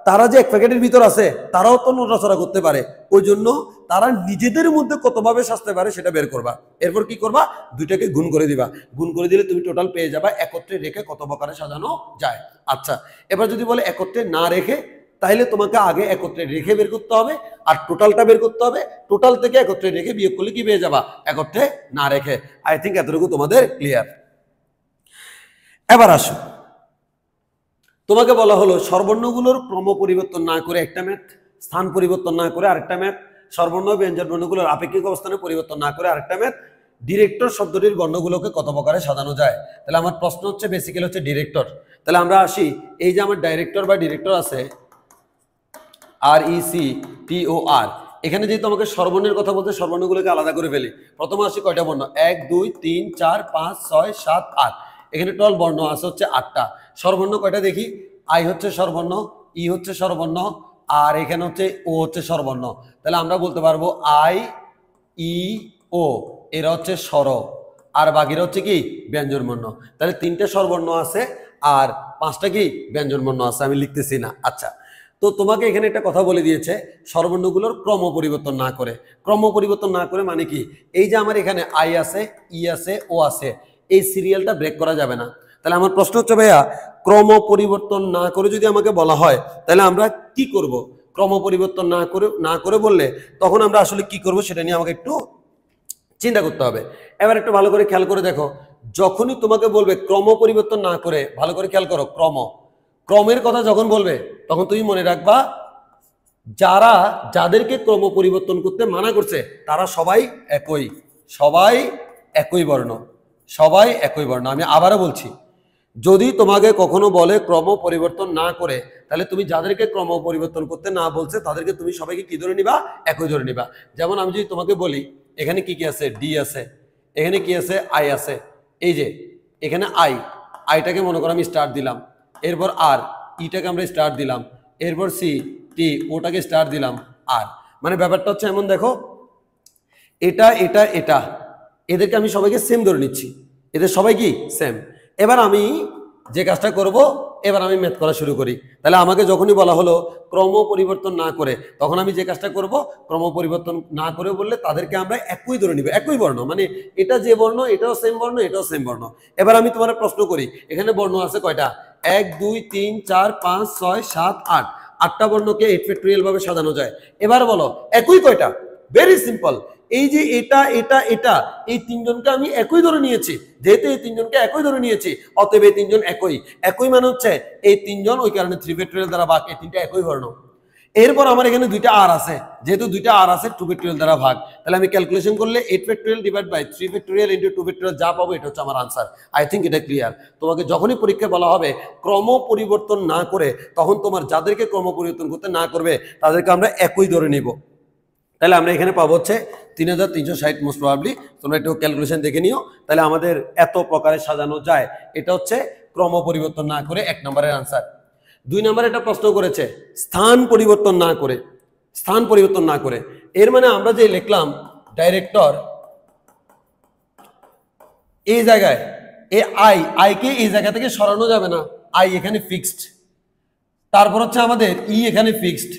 তারা যে এক প্যাকেটের ভিতর আছে তারাও তো নড়াচড়া করতে পারে, ওই জন্য তারা নিজেদের মধ্যে কতভাবে সাজতে পারে সেটা বের করবা। এরপর কি করবা? দুইটাকে গুণ করে দিবা, গুণ করে দিলে তুমি টোটাল পেয়ে যাবা একত্রে রেখে কত প্রকারে সাজানো যায়। আচ্ছা, এবার যদি বলে একত্রে না রেখে, তাহলে তোমাকে আগে একত্রে রেখে বের করতে হবে আর টোটালটা বের করতে হবে। টোটাল থেকে একত্রে রেখে বিয়োগ করলে কি পেয়ে যাবা? একত্রে না রেখে। আই থিঙ্ক এতটুকু তোমাদের ক্লিয়ার। এবার আসো, তোমাকে বলা হলো স্বরবর্ণগুলোর ক্রম পরিবর্তন না করে একটা ম্যাথ, স্থান পরিবর্তন না করে আরেকটা ম্যাথ, স্বরবর্ণ ব্যঞ্জন বর্ণগুলোর আপেক্ষিক অবস্থানে পরিবর্তন না করে আরেকটা ম্যাথ, ডিরেক্টর শব্দটির বর্ণগুলোকে কত প্রকারে সাজানো যায়। তাহলে আমার প্রশ্ন হচ্ছে বেসিক্যালি হচ্ছে ডিরেক্টর। তাহলে আমরা আসি, এই যে আমার ডাইরেক্টর বা ডিরেক্টর আছে RECTOR, এখানে যেহেতু আমাকে স্বরবর্ণের কথা বলতে স্বরবর্ণগুলোকে আলাদা করে ফেলি। প্রথমে আসি কয়টা বর্ণ? 1 2 3 4 5 6 7 8, এখানে টোটাল বর্ণ আছে হচ্ছে 8টা। স্বরবর্ণ কয়টা দেখি? আই হচ্ছে স্বরবর্ণ, ই হচ্ছে স্বরবর্ণ, আর এখানে হচ্ছে ও হচ্ছে স্বরবর্ণ। তাহলে আমরা বলতে পারবো আই ই ও এরা হচ্ছে স্বর, আর বাকিরা হচ্ছে কি? ব্যঞ্জন বর্ণ। তাহলে 3টে স্বরবর্ণ আছে আর 5টা কি? ব্যঞ্জন বর্ণ আছে। আমি লিখতেছি না। আচ্ছা, তো তোমাকে এখানে একটা কথা বলে দিয়েছে স্বরবর্ণগুলোর ক্রম পরিবর্তন না করে। ক্রম পরিবর্তন না করে মানে কি? এই যে আমার এখানে আই আছে, ই আছে, ও আছে, এই সিরিয়ালটা ব্রেক করা যাবে না। তাহলে আমার প্রশ্ন হচ্ছে ভাইয়া, ক্রম পরিবর্তন না করে যদি আমাকে বলা হয় তাহলে আমরা কি করব? ক্রম পরিবর্তন না করে বললে তখন আমরা আসলে কি করব সেটা নিয়ে আমাকে একটু চিন্তা করতে হবে। এবার একটু ভালো করে খেয়াল করে দেখো, যখনই তোমাকে বলবে ক্রম পরিবর্তন না করে, ভালো করে খেয়াল করো, ক্রমের কথা যখন বলবে তখন তুমি মনে রাখবা যাদেরকে ক্রম পরিবর্তন করতে মানা করছে তারা সবাই একই, সবাই একই বর্ণ, সবাই একই বর্ণ। আমি আবারও বলছি, যদি তোমাকে কখনো বলে ক্রম পরিবর্তন না করে, তাহলে তুমি যাদেরকে ক্রম পরিবর্তন করতে না বলছে তাদেরকে তুমি সবাইকে কি ধরে নিবা? একই ধরে নিবা। যেমন আমি যদি তোমাকে বলি এখানে কি কি আছে? ডি আছে, এখানে কি আছে? আই আছে। এই যে এখানে আইটাকে মনে করো আমি স্টার দিলাম, এরপর আর ইটাকে আমরা স্টার দিলাম, এরপর সি টি ওটাকে স্টার দিলাম, আর মানে ব্যাপারটা হচ্ছে এমন, দেখো এটা এটা এটা এদেরকে আমি সবাইকে সেম ধরে নিচ্ছি, এদের সবাই কি? সেম। এবার আমি যে কাজটা করব, এবার আমি ম্যাথ করা শুরু করি। তাহলে আমাকে যখনই বলা হলো ক্রম পরিবর্তন না করে, তখন আমি যে কাজটা করব, ক্রম পরিবর্তন না করে বললে তাদেরকে আমরা একই ধরে নিব, একই বর্ণ, মানে এটা যে বর্ণ এটাও সেম বর্ণ, এটাও সেম বর্ণ। এবার আমি তোমার প্রশ্ন করি, এখানে বর্ণ আছে কয়টা? 1 2 3 4 5 6 7 8, 8টা বর্ণকে 8 ফ্যাক্টোরিয়াল ভাবে সাজানো যায়। এবার বলো একই কয়টা? ভেরি সিম্পল, এই যে এটা এটা এটা এই তিনজনকে আমি একই ধরে নিয়েছি, যেহেতু এই তিনজনকে একই ধরে নিয়েছি অতএব এই তিনজন একই। একই মানে হচ্ছে এই তিনজন, ওই কারণে 3 ফ্যাক্টোরিয়াল দ্বারা ভাগ, এই তিনটা একই বর্ণ। এরপর আমার এখানে 2টা আর আছে, যেহেতু 2টা আর আছে 2 ফ্যাক্টোরিয়াল দ্বারা ভাগ, তাহলে আমি ক্যালকুলেশন করলে 8 factorial divide by 3 factorial into 2 factorial যা পাবো এটা হচ্ছে আমার আনসার। আই থিঙ্ক এটা ক্লিয়ার। তোমাকে যখনই পরীক্ষায় বলা হবে ক্রম পরিবর্তন না করে, তখন তোমার যাদেরকে ক্রম পরিবর্তন করতে না করবে তাদেরকে আমরা একই ধরে নিব। তাহলে আমরা এখানে পাবো হচ্ছে 3360 মোস্ট প্রবাবলি। তোমরা একটু ক্যালকুলেশন দেখে নিও। তাহলে আমাদের এত প্রকারে সাজানো যায়, এটা হচ্ছে ক্রম পরিবর্তন না করে 1 নম্বরের আনসার। 2 নম্বরে একটা প্রশ্ন করেছে স্থান পরিবর্তন না করে, স্থান পরিবর্তন না করে, এর মানে আমরা যে লিখলাম ডাইরেক্টর এই জায়গায় আইকে এই জায়গা থেকে সরানো যাবে না, আই এখানে ফিক্সড, তারপর হচ্ছে আমাদের ই এখানে ফিক্সড,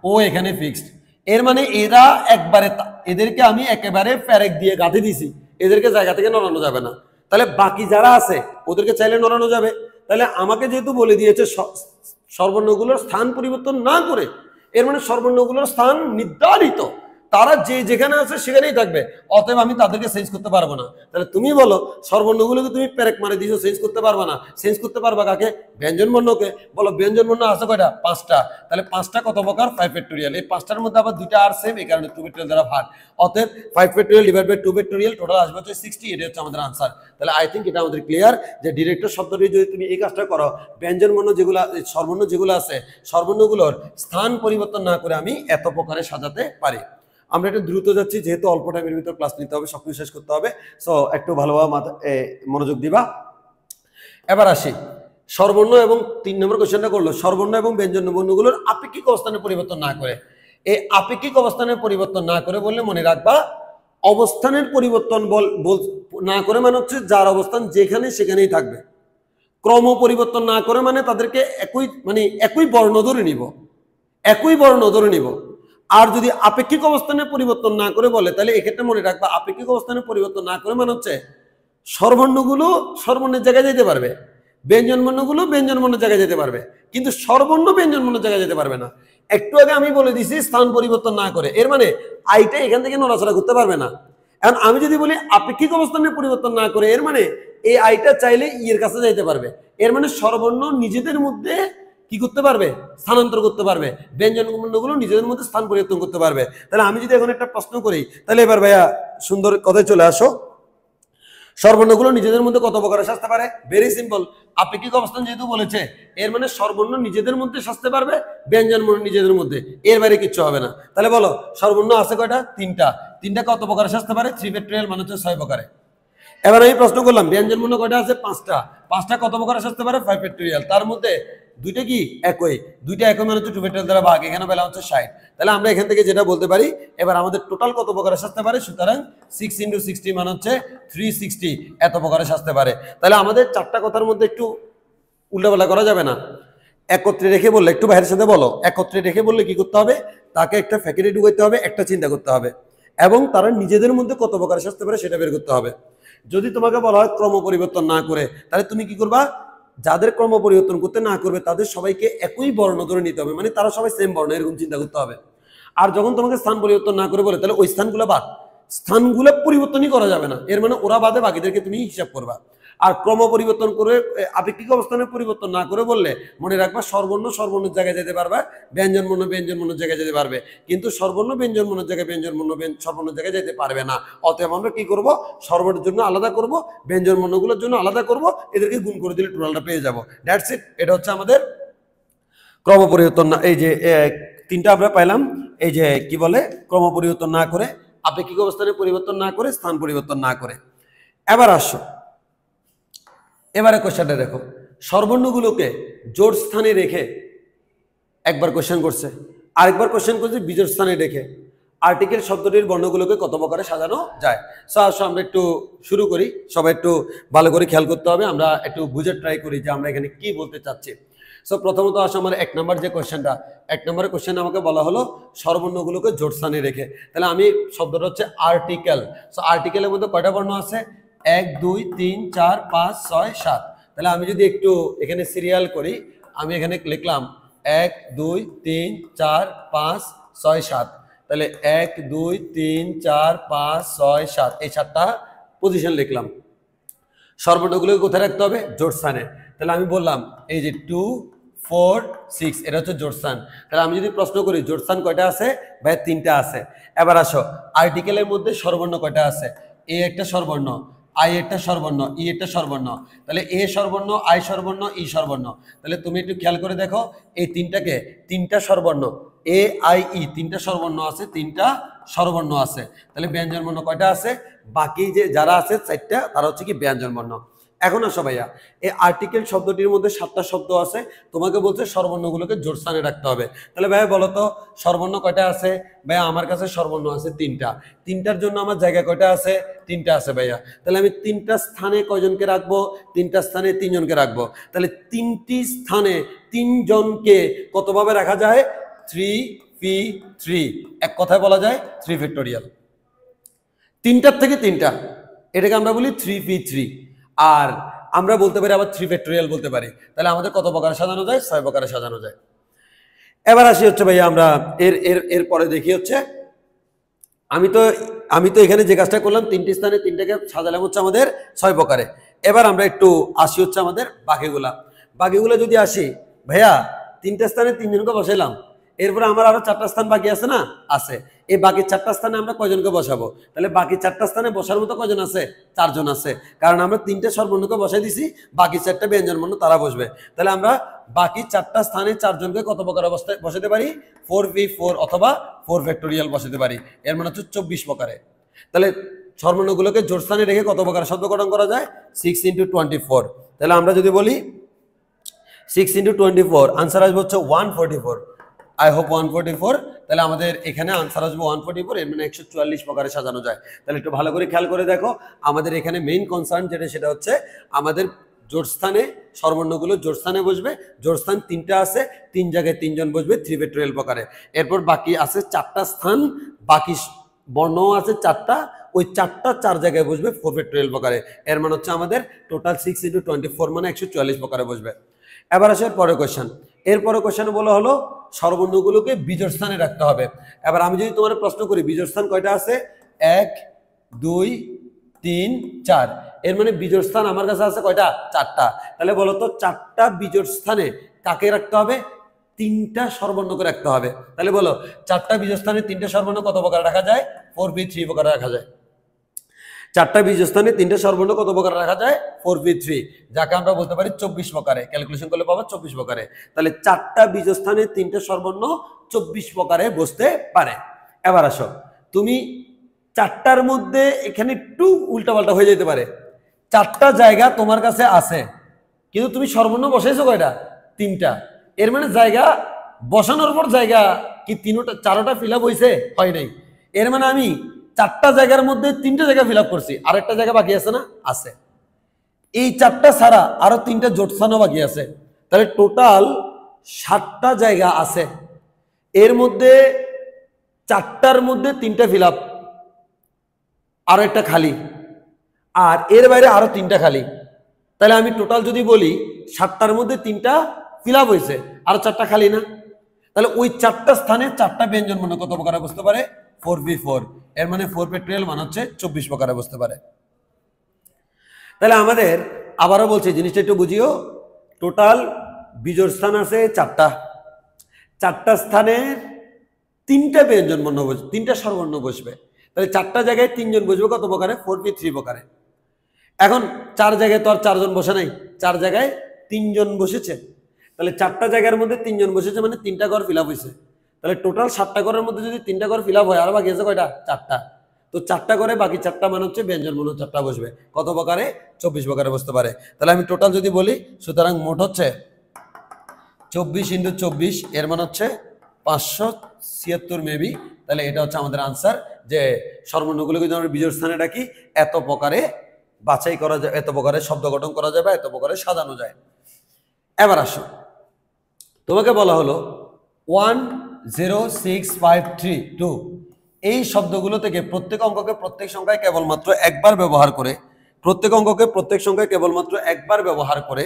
ও এখানে ফিক্সড। এর মানে এরা একবারে এদেরকে আমি একেবারে প্যারেক দিয়ে গাঁথে দিছি, এদেরকে জায়গা থেকে নড়ানো যাবে না। তাহলে বাকি যারা আছে ওদেরকে চাইলে নড়ানো যাবে। তাহলে আমাকে যেহেতু বলে দিয়েছে স্বরবর্ণগুলোর স্থান পরিবর্তন না করে, এর মানে স্বরবর্ণগুলোর স্থান নির্ধারিত, তারা যে যেখানে আছে সেখানেই থাকবে, অতএব আমি তাদেরকে চেঞ্জ করতে পারবো না। তাহলে তুমি বলো স্বরবর্ণগুলোকে তুমি প্যারেক মারে দিয়েছো, চেঞ্জ করতে পারবা না। চেঞ্জ করতে পারবা কাকে? ব্যঞ্জন বর্ণকে। বলো ব্যঞ্জন বর্ণ আছে কয়টা? 5টা। তাহলে 5টা কত প্রকার? 5 ফ্যাক্টোরিয়াল। এই 5টার মধ্যে আবার 2টা আর সেম, এই কারণে 2 ফ্যাক্টোরিয়াল দ্বারা ভাগ। অতএব 5 factorial divide by 2 factorial, total আসবে হচ্ছে 60। এটা হচ্ছে আমাদের আনসার। তাহলে আই থিঙ্ক এটা আমাদের ক্লিয়ার যে ডিরেক্টর শব্দটি যদি তুমি এই কাজটা করো, ব্যঞ্জন বর্ণ যেগুলো, স্বরবর্ণ যেগুলো আছে, স্বরবর্ণগুলোর স্থান পরিবর্তন না করে আমি এত প্রকারে সাজাতে পারি। আমরা একটু দ্রুত যাচ্ছি যেহেতু অল্প টাইমের ভিতর ক্লাস নিতে হবে, সবকিছু শেষ করতে হবে। সো একটু ভালোভাবে মনোযোগ দিবা। এবার আসি স্বরবর্ণ এবং 3 নম্বর কোশ্চেনটা করলো স্বরবর্ণ এবং ব্যঞ্জন বর্ণগুলোর আপেক্ষিক অবস্থানের পরিবর্তন না করে। এই আপেক্ষিক অবস্থানের পরিবর্তন না করে বললে মনে রাখবা, অবস্থানের পরিবর্তন না করে মানে হচ্ছে যার অবস্থান যেখানে সেখানেই থাকবে। ক্রম পরিবর্তন না করে মানে তাদেরকে একই বর্ণ ধরে নিব, একই বর্ণ ধরে নিব। আর যদি আপেক্ষিক অবস্থানের পরিবর্তন না করে বলে, তাহলে এক্ষেত্রে মনে রাখবা আপেক্ষিক অবস্থানের পরিবর্তন না করে মানে হচ্ছে স্বরবর্ণগুলো স্বরবর্ণের জায়গায় যেতে পারবে, ব্যঞ্জন বর্ণগুলো ব্যঞ্জন বর্ণের জায়গায় যেতে পারবে, কিন্তু স্বরবর্ণ ব্যঞ্জন বর্ণের জায়গায় যেতে পারবে না। একটু আগে আমি বলে দিছি স্থান পরিবর্তন না করে, এর মানে আইটা এখান থেকে নড়াচড়া করতে পারবে না। এখন আমি যদি বলি আপেক্ষিক অবস্থানের পরিবর্তন না করে, এর মানে এই আইটা চাইলে ইয়ের কাছে যাইতে পারবে। এর মানে স্বরবর্ণ নিজেদের মধ্যে কি করতে পারবে? স্থানান্তর করতে পারবে। ব্যঞ্জন বর্ণগুলো নিজেদের মধ্যে স্থান পরিবর্তন করতে পারবে। তাহলে আমি যদি এখন একটা প্রশ্ন করি, তাহলে এবার ভাইয়া সুন্দর কথায় চলে আসো, স্বরবর্ণগুলো নিজেদের মধ্যে কত প্রকারে সাজতে পারে? ভেরি সিম্পল, আপেক্ষিক অবস্থান যেহেতু বলেছে, এর মানে স্বরবর্ণ নিজেদের মধ্যে সাজতে পারবে, ব্যঞ্জন বর্ণ নিজেদের মধ্যে, এর বাইরে কিচ্ছু হবে না। তাহলে বলো স্বরবর্ণ আছে কয়টা? 3টা। 3টা কত প্রকারে সাজতে পারে? 3 ফ্যাক্টোরিয়াল মানে হচ্ছে 6 প্রকারে। এবার আমি প্রশ্ন করলাম ব্যঞ্জন বর্ণ কয়টা আছে? 5টা। 5টা কত প্রকারে সাজতে পারে? 5 ফ্যাক্টোরিয়াল। তার মধ্যে 2টা কি একই, 2টা একই মানে হচ্ছে 2 ফ্যাক্টোরিয়াল দ্বারা ভাগ, এখানে পেলাম হচ্ছে 60। তাহলে আমরা এখান থেকে যেটা বলতে পারি, এবার আমাদের টোটাল কত প্রকারে সাজতে পারে? সুতরাং 6 × 60 মানে হচ্ছে 360 এত প্রকারে সাজতে পারে। তাহলে আমাদের 4টা কথার মধ্যে একটু উল্টাপাল্টা করা যাবে না। একত্রে রেখে বললে, একটু বাইরের সাথে বলো, একত্রে রেখে বললে কি করতে হবে? তাকে একটা ফ্যাক্টরি ঢুকাইতে হবে, একটা চিন্তা করতে হবে, এবং তারা নিজেদের মধ্যে কত প্রকারে সাজতে পারে সেটা বের করতে হবে। যদি তোমাকে বলা হয় ক্রম পরিবর্তন না করে, তাহলে তুমি কি করবা? যাদের ক্রম পরিবর্তন করতে না করবে তাদের সবাইকে একই বর্ণ ধরে নিতে হবে, মানে তারা সবাই সেম বর্ণ, এরকম চিন্তা করতে হবে। আর যখন তোমাকে স্থান পরিবর্তন না করে বলে, তাহলে ওই স্থানগুলো বাদ, স্থানগুলো পরিবর্তনই করা যাবে না, এর মানে ওরা বাদে বাকিদেরকে তুমি হিসাব করবা। আর ক্রম পরিবর্তন করে আপেক্ষিক অবস্থানের পরিবর্তন না করে বললে মনে রাখবা স্বরবর্ণ স্বরবর্ণের জায়গায় যেতে পারবে, ব্যঞ্জন বর্ণ ব্যঞ্জন বর্ণের জায়গায় যেতে পারবে, কিন্তু স্বরবর্ণ ব্যঞ্জন বর্ণের জায়গায় ব্যঞ্জন বর্ণ স্বরবর্ণের জায়গায় যেতে পারবে না। অতএব আমরা কি করব? স্বরবর্ণের জন্য আলাদা করব, ব্যঞ্জন বর্ণগুলোর জন্য আলাদা করব, এদেরকে গুণ করে দিলে টোটালটা পেয়ে যাব। That's it. এটা হচ্ছে আমাদের ক্রম পরিবর্তন না, এই যে 3টা আমরা পাইলাম, এই যে কি বলে ক্রম পরিবর্তন না করে, আপেক্ষিক অবস্থানের পরিবর্তন না করে, স্থান পরিবর্তন না করে। এবার আসো, এবারে কোশ্চেনটা দেখো, স্বরবর্ণগুলোকে জোড় স্থানে রেখে একবার কোশ্চেন করছে, আরেকবার কোশ্চেন করছে বিজোড় স্থানে রেখে আর্টিকেল শব্দটির বর্ণগুলোকে কত প্রকারে সাজানো যায়। সো আসো আমরা একটু শুরু করি, সবাই একটু ভালো করে খেয়াল করতে হবে, আমরা একটু বুঝে ট্রাই করি যে আমরা এখানে কি বলতে চাচ্ছি। সো প্রথমত আসো আমার 1 নম্বর যে কোশ্চেনটা, 1 নম্বরের কোশ্চেন আমাকে বলা হলো স্বরবর্ণগুলোকে জোড় স্থানে রেখে। তাহলে আমি শব্দটা হচ্ছে আর্টিকেল। সো আর্টিকেলের মধ্যে কয়টা বর্ণ আছে? 1 2 3 4 5 6 7। তাহলে আমি যদি একটু এখানে সিরিয়াল করি, আমি এখানে লিখলাম 1 2 3 4 5 6 7। তাহলে 1 2 3 4 5 6 7, এই 7টা পজিশন লিখলাম। স্বরবর্ণগুলোকে কোথায় রাখতে হবে? জোড় স্থানে। তাহলে আমি বললাম এই যে 2 4 6, এটা হচ্ছে জোড় স্থান। তাহলে আমি যদি প্রশ্ন করি জোড় স্থান কয়টা আছে? ভাই 3টা আছে। এবার আসো, আর্টিকেলের মধ্যে স্বরবর্ণ কয়টা আছে? এ একটা স্বরবর্ণ, আই একটা স্বরবর্ণ, ই একটা স্বরবর্ণ। তাহলে এ স্বরবর্ণ, আই স্বরবর্ণ, ই স্বরবর্ণ। তাহলে তুমি একটু খেয়াল করে দেখো, এই 3টা স্বরবর্ণ, এ আই ই 3টা স্বরবর্ণ আছে, 3টা স্বরবর্ণ আছে। তাহলে ব্যঞ্জন বর্ণ কয়টা আছে? বাকি যে যারা আছে 4টা, তারা হচ্ছে কি ব্যঞ্জন বর্ণ। এখন আসো ভাইয়া, এই আর্টিকেল শব্দটির মধ্যে 7টা শব্দ আছে, তোমাকে বলছে স্বরবর্ণগুলোকে জোড় স্থানে রাখতে হবে। তাহলে ভাইয়া বলো তো স্বরবর্ণ কয়টা আছে? ভাইয়া আমার কাছে স্বরবর্ণ আছে 3টা। 3টার জন্য আমার জায়গা কয়টা আছে? 3টা আছে ভাইয়া। তাহলে আমি 3টা স্থানে কয়জনকে রাখবো? 3টা স্থানে 3 জনকে রাখবো। তাহলে 3টি স্থানে 3 জনকে কতভাবে রাখা যায়? 3 3 3, এক কথায় বলা যায় 3 ফ্যাক্টোরিয়াল। তিনটার থেকে তিনটা, এটাকে আমরা বলি 3p3। আর আমরা বলতে পারি আবার 3 ফ্যাক্টোরিয়াল বলতে পারি। তাহলে আমাদের কত প্রকারে সাজানো যায়? 6 প্রকারে সাজানো যায়। এবার আসি হচ্ছে ভাইয়া আমরা এর পরে দেখি হচ্ছে আমি তো এখানে যে কাজটা করলাম, তিনটি স্থানে তিনটাকে সাজালাম হচ্ছে আমাদের 6 প্রকারে। এবার আমরা একটু আসি হচ্ছে আমাদের বাকিগুলা যদি আসি ভাইয়া, তিনটা স্থানে তিনজনকে বসাইলাম, এরপরে আমার আরো 4টা স্থান বাকি আছে না? আছে। এই বাকি 4টা স্থানে আমরা কয়জনকে বসাবো? তাহলে বাকি 4টা স্থানে বসার মতো কয়জন আছে? 4 জন আছে, কারণ আমরা 3টে সর্বর্ণকে বসাই দিছি, বাকি 4টা ব্যঞ্জন বর্ণ তারা বসবে। তাহলে আমরা বাকি 4টা স্থানে 4 জনকে কত প্রকার অবস্থায় বসাতে পারি? 4p4 অথবা 4 ফ্যাক্টোরিয়াল বসাতে পারি। এর মানে হচ্ছে 24 প্রকারে। তাহলে সর্বর্ণগুলোকে জোড় স্থানে রেখে কত প্রকার শব্দ গঠন করা যায়? 6 × 24। তাহলে আমরা যদি বলি 6 × 24, আনসার আসবে হচ্ছে 144। I hope 144। তাহলে আমাদের এখানে আনসার আসবে 144, এর মানে 144 প্রকারে সাজানো যায়। তাহলে একটু ভালো করে খেয়াল করে দেখো, আমাদের এখানে মেইন কনসার্ন যেটা, সেটা হচ্ছে আমাদের জোড় স্থানে সর্বর্ণগুলো জোড় স্থানে বসবে। জোড় স্থান 3টা আছে, 3 জায়গায় 3 জন বসবে 3 ফ্যাক্টোরিয়াল প্রকারে। এরপর বাকি আছে 4টা স্থান, বাকি বর্ণ আছে 4টা, ওই 4টা 4 জায়গায় বসবে 4 ফ্যাক্টোরিয়াল প্রকারে। এর মানে হচ্ছে আমাদের টোটাল 6 × 24 মানে 144 প্রকারে বসবে। এবার আসে পরের কোশ্চেন। এরপরে কোশ্চেনে বলা হলো সর্বর্ণগুলোকে বিজোড় স্থানে রাখতে হবে। এবার আমি যদি তোমার প্রশ্ন করি বিজোড় স্থান কয়টা আছে? 1 2 3 4। এর মানে বিজোড় স্থান আমার কাছে আছে কয়টা? 4টা। তাহলে বলো তো 4টা বিজোড় স্থানে কাকে রাখতে হবে? 3টা সর্বর্ণকে রাখতে হবে। তাহলে বলো 4টা বিজোড় স্থানে 3টে সর্বর্ণ কত প্রকার রাখা যায়? 4p3 প্রকারে রাখা যায়। 4টা বিজোড় স্থানে 3টে সর্বর্ণ কত প্রকার রাখা যায়? 4p3, যাকে আমরা বলতে পারি 24 প্রকারে। ক্যালকুলেশন করলে পাবো 24 প্রকারে। তাহলে 4টা বিজোড় স্থানে 3টে সর্বর্ণ 24 প্রকারে বসতে পারে। এবার আসো, তুমি 4টার মধ্যে এখানে একটু উল্টাপাল্টা হয়ে যেতে পারে। 4টা জায়গা তোমার কাছে আছে, কিন্তু তুমি সর্বর্ণ বসাইছো কয়টা? 3টা। এর মানে জায়গা বসানোর পর জায়গা কি 4টা ফিল আপ হয়েছে? হয় নাই। এর মানে আমি 4টা জায়গার মধ্যে 3টে জায়গা ফিল আপ করছি, আরেকটা জায়গা বাকি আছে না? আছে। এই 4টা ছাড়া আরো 3টা জোড় স্থানও বাকি আছে। তাহলে টোটাল 7টা জায়গা আছে। এর মধ্যে 4টার মধ্যে 3টা ফিল আপ, আরো একটা খালি, আর এর বাইরে আরো 3টা খালি। তাহলে আমি টোটাল যদি বলি 7টার মধ্যে 3টা ফিল আপ হয়েছে, আরো 4টা খালি না? তাহলে ওই 4টা স্থানে 4টা ব্যঞ্জন বর্ণ কত প্রকারে বসতে পারে? 4p4। এর মানে 4 ফ্যাক্টোরিয়াল মানে হচ্ছে 24 প্রকারে বসতে পারে। তাহলে আমাদের আবারও বলছি, জিনিসটা একটু বুঝিও। টোটাল বিজোড় স্থান আছে 4টা। 4টা স্থানের 3টা ব্যঞ্জন বর্ণ বসবে, 3টা স্বরবর্ণ বসবে। তাহলে 4টা জায়গায় 3 জন বসবে কত প্রকারে? 4p3 প্রকারে। এখন 4 জায়গায় তো আর 4 জন বসে নাই, 4 জায়গায় 3 জন বসেছে। তাহলে 4টা জায়গার মধ্যে 3 জন বসেছে, মানে 3টা ঘর ফিল আপ হয়েছে। তাহলে টোটাল 7টা ঘরের মধ্যে যদি 3টা ঘর ফিল আপ হয়, আর বাকি আছে কয়টা? 4টা। তো 4টা করে বাকি 4টা মানে হচ্ছে ব্যঞ্জন বর্ণ 4টা বসবে কত প্রকারে? 24 প্রকারে বসতে পারে। তাহলে আমি টোটাল যদি বলি, সুতরাং মোট হচ্ছে 24 × 24, এর মানে হচ্ছে 576 মেবি। তাহলে এটা হচ্ছে আমাদের আনসার, যে সর্বর্ণগুলোকে যদি আমরা বিজোড় স্থানে রাখি এত প্রকারে বাছাই করা যায়, এত প্রকারে শব্দ গঠন করা যাবে, এত প্রকারে সাজানো যায়। এবার আসো, তোমাকে বলা হলো 10652, এই শব্দগুলো থেকে প্রত্যেক অঙ্ককে প্রত্যেক সংখ্যায় কেবলমাত্র একবার ব্যবহার করে, প্রত্যেক অঙ্ককে প্রত্যেক সংখ্যায় কেবলমাত্র একবার ব্যবহার করে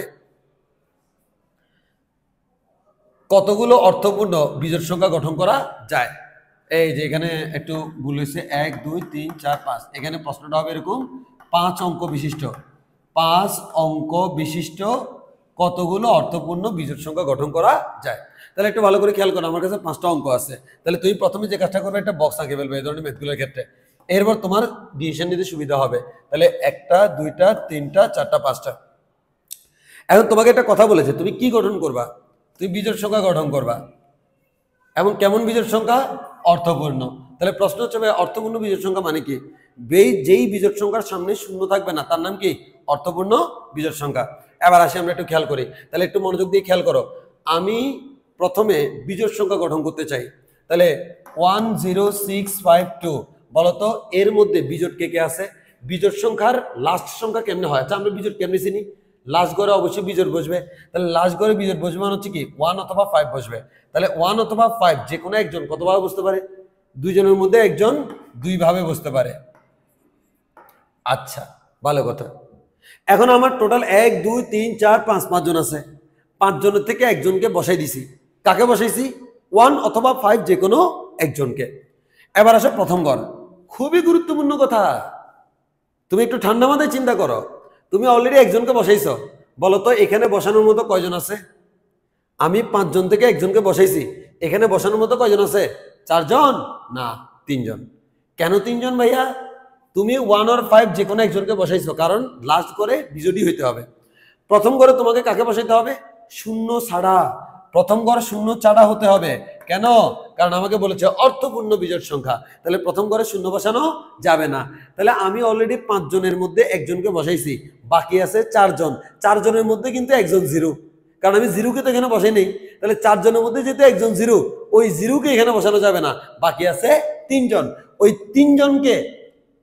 কতগুলো অর্থপূর্ণ বিজোড় সংখ্যা গঠন করা যায়। এই যে এখানে একটু ভুল হয়েছে, 1 2 3 4 5। এখানে প্রশ্নটা হবে এরকম, 5 অঙ্ক বিশিষ্ট, 5 অঙ্ক বিশিষ্ট কতগুলো অর্থপূর্ণ বিজোড় সংখ্যা গঠন করা যায়। তাহলে একটু ভালো করে খেয়াল করো, আমার কাছে 5টা অঙ্ক আছে। তাহলে তুমি প্রথমে যে কাজটা করবে, একটা বক্স আঁকে ফেলবে এই ধরনের ম্যাথগুলোর ক্ষেত্রে। এরপর তোমার ডিসিশন নিতে সুবিধা হবে। তাহলে 1টা 2টা 3টা 4টা 5টা। এখন তোমাকে একটা কথা বলেছে, তুমি কি গঠন করবা? তুমি বিজোড় সংখ্যা গঠন করবা। এবং কেমন বিজোড় সংখ্যা? অর্থপূর্ণ। তাহলে প্রশ্ন হচ্ছে, ভাই অর্থপূর্ণ বিজোড় সংখ্যা মানে কি? যেই বিজোড় সংখ্যার সামনে শূন্য থাকবে না তার নাম কি? অর্থপূর্ণ বিজোড় সংখ্যা। এবার আসি আমরা একটু খেয়াল করি। তাহলে একটু মনোযোগ দিয়ে খেয়াল করো। আমি প্রথমে বিজোড় সংখ্যা গঠন করতে চাই। তাহলে 10652, বলতো এর মধ্যে বিজোড় কে কে আছে? বিজোড় সংখ্যার লাস্ট সংখ্যা কেমনে হয়? আচ্ছা, আমরা বিজোড় কেমনে চিনি? লাস্ট ঘরে অবশ্যই বিজোড় বসবে। তাহলে লাস্ট ঘরে বিজোড় বসবে মানে হচ্ছে কি 1 অথবা 5 বসবে। তাহলে 1 অথবা 5 যে কোনো একজন কতভাবে বসতে পারে? দুইজনের মধ্যে একজন দুইভাবে বসতে পারে। আচ্ছা, ভালো কথা। এখন আমার টোটাল 1 2 3 4 5 5জন আছে। 5 জনের থেকে একজনকে বসাই দিছি। কাকে বসাইছি? 1 অথবা 5 যে কোনো একজনকে। এবার আসো প্রথম ঘর। খুবই গুরুত্বপূর্ণ কথা। তুমি একটু ঠান্ডা মাথায় চিন্তা করো। তুমি অলরেডি একজনকে বসাইছো। বলো তো এখানে বসানোর মতো কয়জন আছে? আমি 5 জন থেকে একজনকে বসাইছি। এখানে বসানোর মতো কয়জন আছে? 4 জন? না, 3 জন। কেন 3 জন ভাইয়া? তুমি 1 আর 5 যে কোনো একজনকে বসাইছো, কারণ লাস্ট করে বিজোড়ই হইতে হবে। প্রথম ঘরে তোমাকে কাকে বসাইতে হবে? শূন্য ছাড়া। প্রথম ঘর শূন্য ছাড়া হতে হবে। কেন? কারণ আমাকে বলেছে অর্থপূর্ণ বিজোড় সংখ্যা। তাহলে প্রথম ঘরে শূন্য বসানো যাবে না। তাহলে আমি অলরেডি 5 জনের মধ্যে একজনকে বসাইছি, বাকি আছে 4 জন। 4 জনের মধ্যে কিন্তু একজন জিরো, কারণ আমি জিরোকে তো এখানে বসাই নেই। তাহলে 4 জনের মধ্যে যেহেতু একজন জিরো, ওই জিরোকে এখানে বসানো যাবে না। বাকি আছে 3 জন। ওই 3 জনকে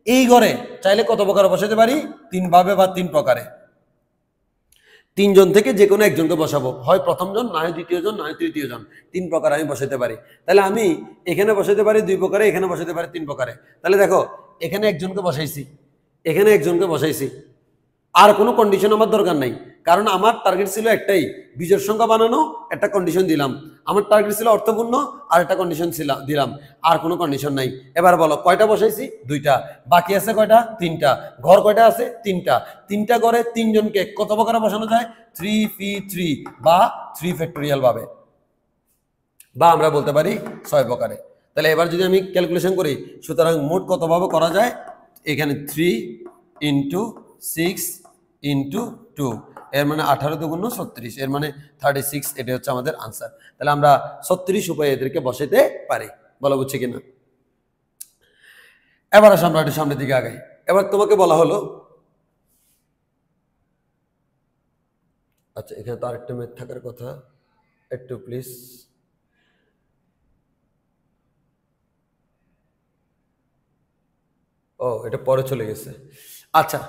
এই ঘরে চাইলে কত প্রকারে বসাতে পারি? 3 ভাবে বা 3 প্রকারে। 3 জন থেকে যে কোনো একজনকে বসাবো, হয় প্রথম জন, না হয় দ্বিতীয় জন, না হয় তৃতীয় জন। 3 প্রকারে আমি বসাতে পারি। তাহলে আমি এখানে বসাতে পারি 2 প্রকারে, এখানে বসাতে পারি 3 প্রকারে। তাহলে দেখো, এখানে একজনকে বসাইছি, এখানে একজনকে বসাইছি। আর কোনো কন্ডিশন আমার দরকার নাই, কারণ আমার টার্গেট ছিল একটাই, বিজোড় সংখ্যা বানানো। একটা কন্ডিশন দিলাম। আমার টার্গেট ছিল অর্থপূর্ণ, আর একটা কন্ডিশন দিলাম। আর কোনো কন্ডিশন নাই। এবার বলো কয়টা বসাইছি? 2টা। বাকি আছে কয়টা? 3টা। ঘর কয়টা আছে? 3টা। 3টা ঘরে 3 জনকে কত প্রকারে বসানো যায়? 3 বা 3 ফ্যাক্টোরিয়াল ভাবে, বা আমরা বলতে পারি 6 প্রকারে। তাহলে এবার যদি আমি ক্যালকুলেশন করি, সুতরাং মোট কতভাবে করা যায়? এখানে 3 × 6 × 2, এর মানে 18 × 36, এর মানে 36। এটা হচ্ছে আমাদের আনসার। তাহলে আমরা 36 উপায়ে এদেরকে বসাইতে পারি। বলা বুঝছে কিনা? এবার আসো আমরা একটু সামনের দিকে আগাই। এবার তোমাকে বলা হলো, আচ্ছা এখানে তো আরেকটা ম্যাথ থাকার কথা, একটু প্লিজ। ও, এটা পরে চলে গেছে। আচ্ছা,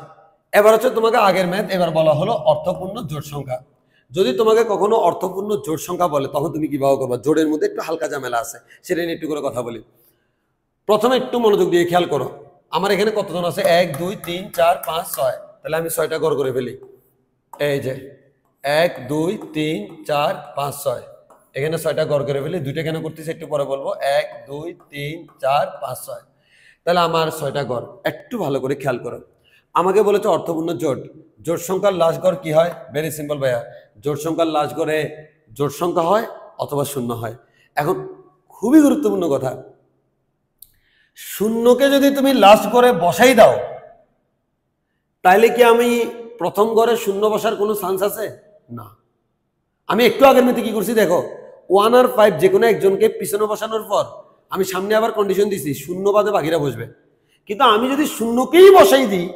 এবার হচ্ছে তোমাকে আগের ম্যাথ। এবার বলা হলো অর্থপূর্ণ জোড় সংখ্যা। যদি তোমাকে কখনো অর্থপূর্ণ জোড় সংখ্যা বলে, তখন তুমি কিভাবে করবা? জোড়ের মধ্যে একটু হালকা ঝামেলা আছে, সেটা নিয়ে একটু করে কথা বলি। প্রথমে একটু মনোযোগ দিয়ে খেয়াল করো, আমার এখানে কতজন আছে? 1 2 3 4 5 6। তাহলে আমি 6টা ঘর করে ফেলি। এই যে 1 2 3 4 5 6, এখানে 6টা ঘর করে ফেলি। 2টা কেন করতেছি একটু পরে বলবো। 1 2 3 4 5 6। তাহলে আমার 6টা ঘর। একটু ভালো করে খেয়াল করো, আমাকে বলেছে অর্থপূর্ণ জোট। জোট সংখ্যার লাস্ট ঘর কি হয়? ভেরি সিম্পল ভাইয়া, জোট সংখ্যার লাস্ট ঘরে জোট সংখ্যা হয় অথবা শূন্য হয়। এখন খুবই গুরুত্বপূর্ণ কথা, শূন্যকে যদি তুমি লাস্ট ঘরে বসাই দাও, তাহলে কি আমি প্রথম ঘরে শূন্য বসার কোনো চান্স আছে? না। আমি একটু আগের মধ্যে কি করছি দেখো, 1 আর 5 যে কোনো একজনকে পিছনে বসানোর পর আমি সামনে আবার কন্ডিশন দিছি, শূন্য বাদে বাকিরা বসবে। কিন্তু আমি যদি শূন্যকেই বসাই দিই,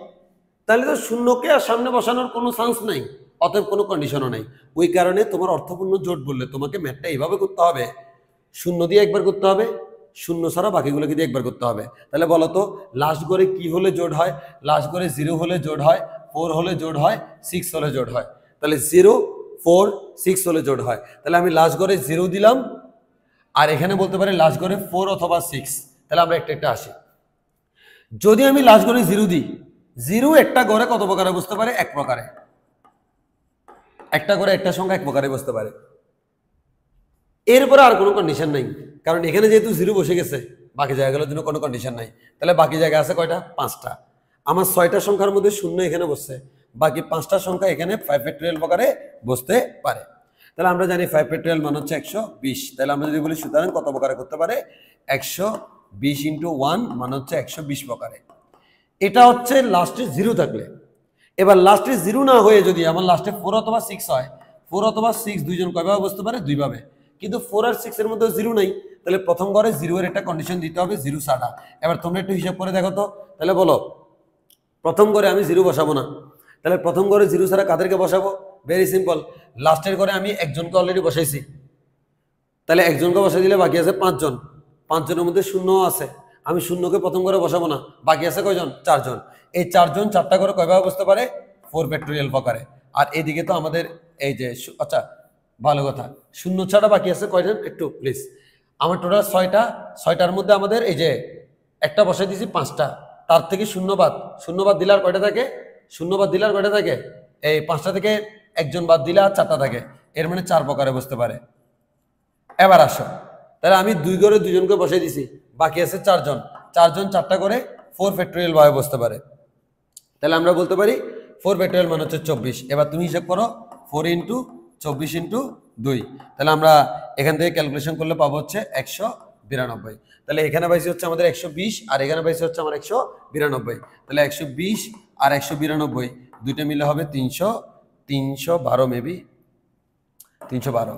তাহলে তো শূন্যকে আর সামনে বসানোর কোনো চান্স নাই, অতএব কোনো কন্ডিশনও নাই। ওই কারণে তোমার অর্থপূর্ণ জোট বললে তোমাকে ম্যাথটা এইভাবে করতে হবে, শূন্য দিয়ে একবার করতে হবে, শূন্য ছাড়া বাকিগুলোকে দিয়ে একবার করতে হবে। তাহলে বলো তো লাস্ট ঘরে কি হলে জোট হয়? লাস্ট ঘরে 0 হলে জোট হয়, 4 হলে জোট হয়, 6 হলে জোট হয়। তাহলে 0 4 6 হলে জোট হয়। তাহলে আমি লাস্ট ঘরে 0 দিলাম, আর এখানে বলতে পারি লাস্ট ঘরে 4 অথবা 6। তাহলে আমরা একটা একটা আসি। যদি আমি লাস্ট ঘরে 0 দিই, 0 একটা ঘরে কত প্রকারে বুঝতে পারে? 1 প্রকারে। একটা ঘরে একটা সংখ্যা 1 প্রকারে বুঝতে পারে। এরপরে আর কোনো কন্ডিশন নাই, কারণ এখানে যেহেতু 0 বসে গেছে, বাকি জায়গাগুলোর জন্য কোনো কন্ডিশন নাই। তাহলে বাকি জায়গা আছে কয়টা? 5টা। আমার 6টা সংখ্যার মধ্যে শূন্য এখানে বসছে, বাকি 5টা সংখ্যা এখানে 5 ফ্যাক্টোরিয়াল প্রকারে বসতে পারে। তাহলে আমরা জানি 5 ফ্যাক্টোরিয়াল মান হচ্ছে 120। তাহলে আমরা যদি বলি সুতরাং কত প্রকারে করতে পারে? 120 × 1 মান হচ্ছে 120 প্রকারে। এটা হচ্ছে লাস্টে 0 থাকলে। এবার লাস্টে 0 না হয়ে যদি আমার লাস্টে 4 অথবা 6 হয়, 4 অথবা 6 দুইজন কয়ভাবে বুঝতে পারে? 2 ভাবে। কিন্তু 4 আর 6 এর মধ্যে 0 নাই, তাহলে প্রথম ঘরে 0 এর একটা কন্ডিশন দিতে হবে, 0 ছাড়া। এবার তোমরা একটু হিসাব করে দেখো তো। তাহলে বলো, প্রথম ঘরে আমি 0 বসাবো না, তাহলে প্রথম ঘরে 0 ছাড়া কাদেরকে বসাবো? ভেরি সিম্পল, লাস্টের ঘরে আমি একজনকে অলরেডি বসাইছি, তাহলে একজনকে বসাই দিলে বাকি আছে 5 জন। 5 জনের মধ্যে শূন্য আছে, আমি শূন্যকে প্রথম ঘরে বসাবো না, বাকি আছে কয়জন? 4 জন। এই 4 জন 4টা করে কয়ভাবে বুঝতে পারে? 4 ফ্যাক্টোরিয়াল প্রকারে। আর এদিকে তো আমাদের এই যে, আচ্ছা ভালো কথা, শূন্য ছাড়া বাকি আছে কয়জন? একটু প্লিজ, আমার টোটাল 6টা। 6টার মধ্যে আমাদের এই যে একটা বসাই দিয়েছি 5টা, তার থেকে শূন্য বাদ দিলে আর কয়টা থাকে? শূন্য বাদ দিলে আর কয়টা থাকে? এই 5টা থেকে একজন বাদ দিলে আর 4টা থাকে। এর মানে 4 প্রকারে বসতে পারে। এবার আসো, তাহলে আমি 2 ঘরে 2 জনকে বসাই দিছি, বাকি আছে 4 জন। 4 জন 4টা করে 4 ফ্যাক্টোরিয়াল ভাবে বসতে পারে। তাহলে আমরা বলতে পারি 4 ফ্যাক্টোরিয়াল মানে হচ্ছে 24। এবার তুমি হিসাব করো 4 ইন্টু 24 ইন্টু 2। তাহলে আমরা এখান থেকে ক্যালকুলেশন করলে পাবো হচ্ছে 192। তাহলে এখানে পাইছি হচ্ছে আমাদের 120 আর এখানে পাইছি হচ্ছে আমার 192। তাহলে 120 আর 192 দুইটা মিলে হবে 312 মেবি 312।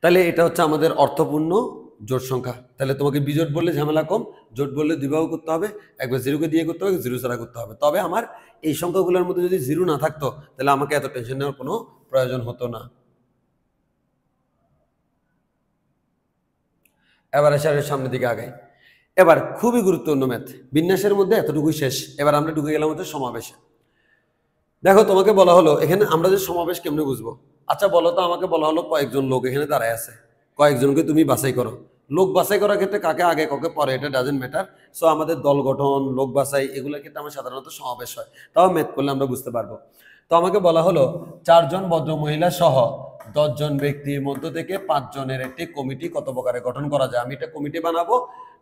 তাহলে এটা হচ্ছে আমাদের অর্থপূর্ণ জোট সংখ্যা। তাহলে তোমাকে বিজোট বললে ঝামেলা কম, জোট বললে দুইভাবে করতে হবে, একবার জিরোকে দিয়ে করতে হবে, জিরো ছাড়া করতে হবে। তবে আমার এই সংখ্যাগুলোর মধ্যে যদি জিরো না থাকতো তাহলে আমাকে এত টেনশন নেওয়ার কোনো প্রয়োজন হতো না। এবার এসে সামনের দিকে আগাই। এবার খুবই গুরুত্বপূর্ণ ম্যাথ, বিন্যাসের মধ্যে এতটুকুই শেষ। এবার আমরা ঢুকে গেলাম হচ্ছে সমাবেশে। দেখো তোমাকে বলা হলো এখানে আমরা যে সমাবেশ কেমনে বুঝবো? আচ্ছা বলো তো, আমাকে বলা হলো কয়েকজন লোক এখানে দাঁড়ায় আছে, কয়েকজনকে তুমি বাছাই করো। লোক বাছাই করার ক্ষেত্রে কাকে আগে কাকে পরে এটা ডাজেন্ট ম্যাটার। সো আমাদের দল গঠন, লোক বাছাই এগুলোর ক্ষেত্রে আমার সাধারণত সমাবেশ হয়, তাও ম্যাথ করলে আমরা বুঝতে পারবো। তো আমাকে বলা হলো 4 জন ভদ্র মহিলা সহ 10 জন ব্যক্তির মধ্য থেকে 5 জনের একটি কমিটি কত প্রকারে গঠন করা যায়। আমি একটা কমিটি বানাবো,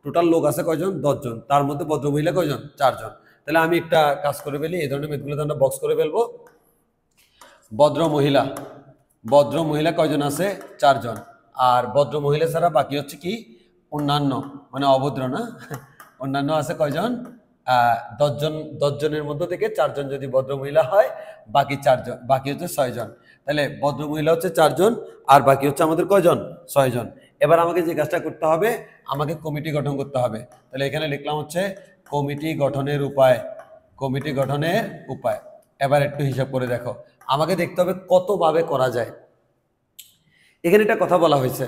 টোটাল লোক আছে কয়জন? 10 জন, তার মধ্যে ভদ্র মহিলা কয়জন? 4 জন। তাহলে আমি একটা কাজ করে ফেলি, এই ধরনের ম্যাথগুলোতে আমরা বক্স করে ফেলবো। ভদ্র মহিলা কয়জন আছে? 4 জন। আর ভদ্র মহিলা ছাড়া বাকি হচ্ছে কি অন্যান্য, মানে অভদ্র না অন্যান্য আছে কয়জন? 10 জনের মধ্যে থেকে 4 জন যদি ভদ্র মহিলা হয়, বাকি 4 জন, বাকি হচ্ছে 6 জন। তাহলে ভদ্র মহিলা হচ্ছে 4 জন আর বাকি হচ্ছে আমাদের কয়জন? 6 জন। এবার আমাকে যে কাজটা করতে হবে, আমাকে কমিটি গঠন করতে হবে। তাহলে এখানে লিখলাম হচ্ছে কমিটি গঠনের উপায়। এবার একটু হিসাব করে দেখো, আমাকে দেখতে হবে কতভাবে করা যায়। এখানে একটা কথা বলা হয়েছে,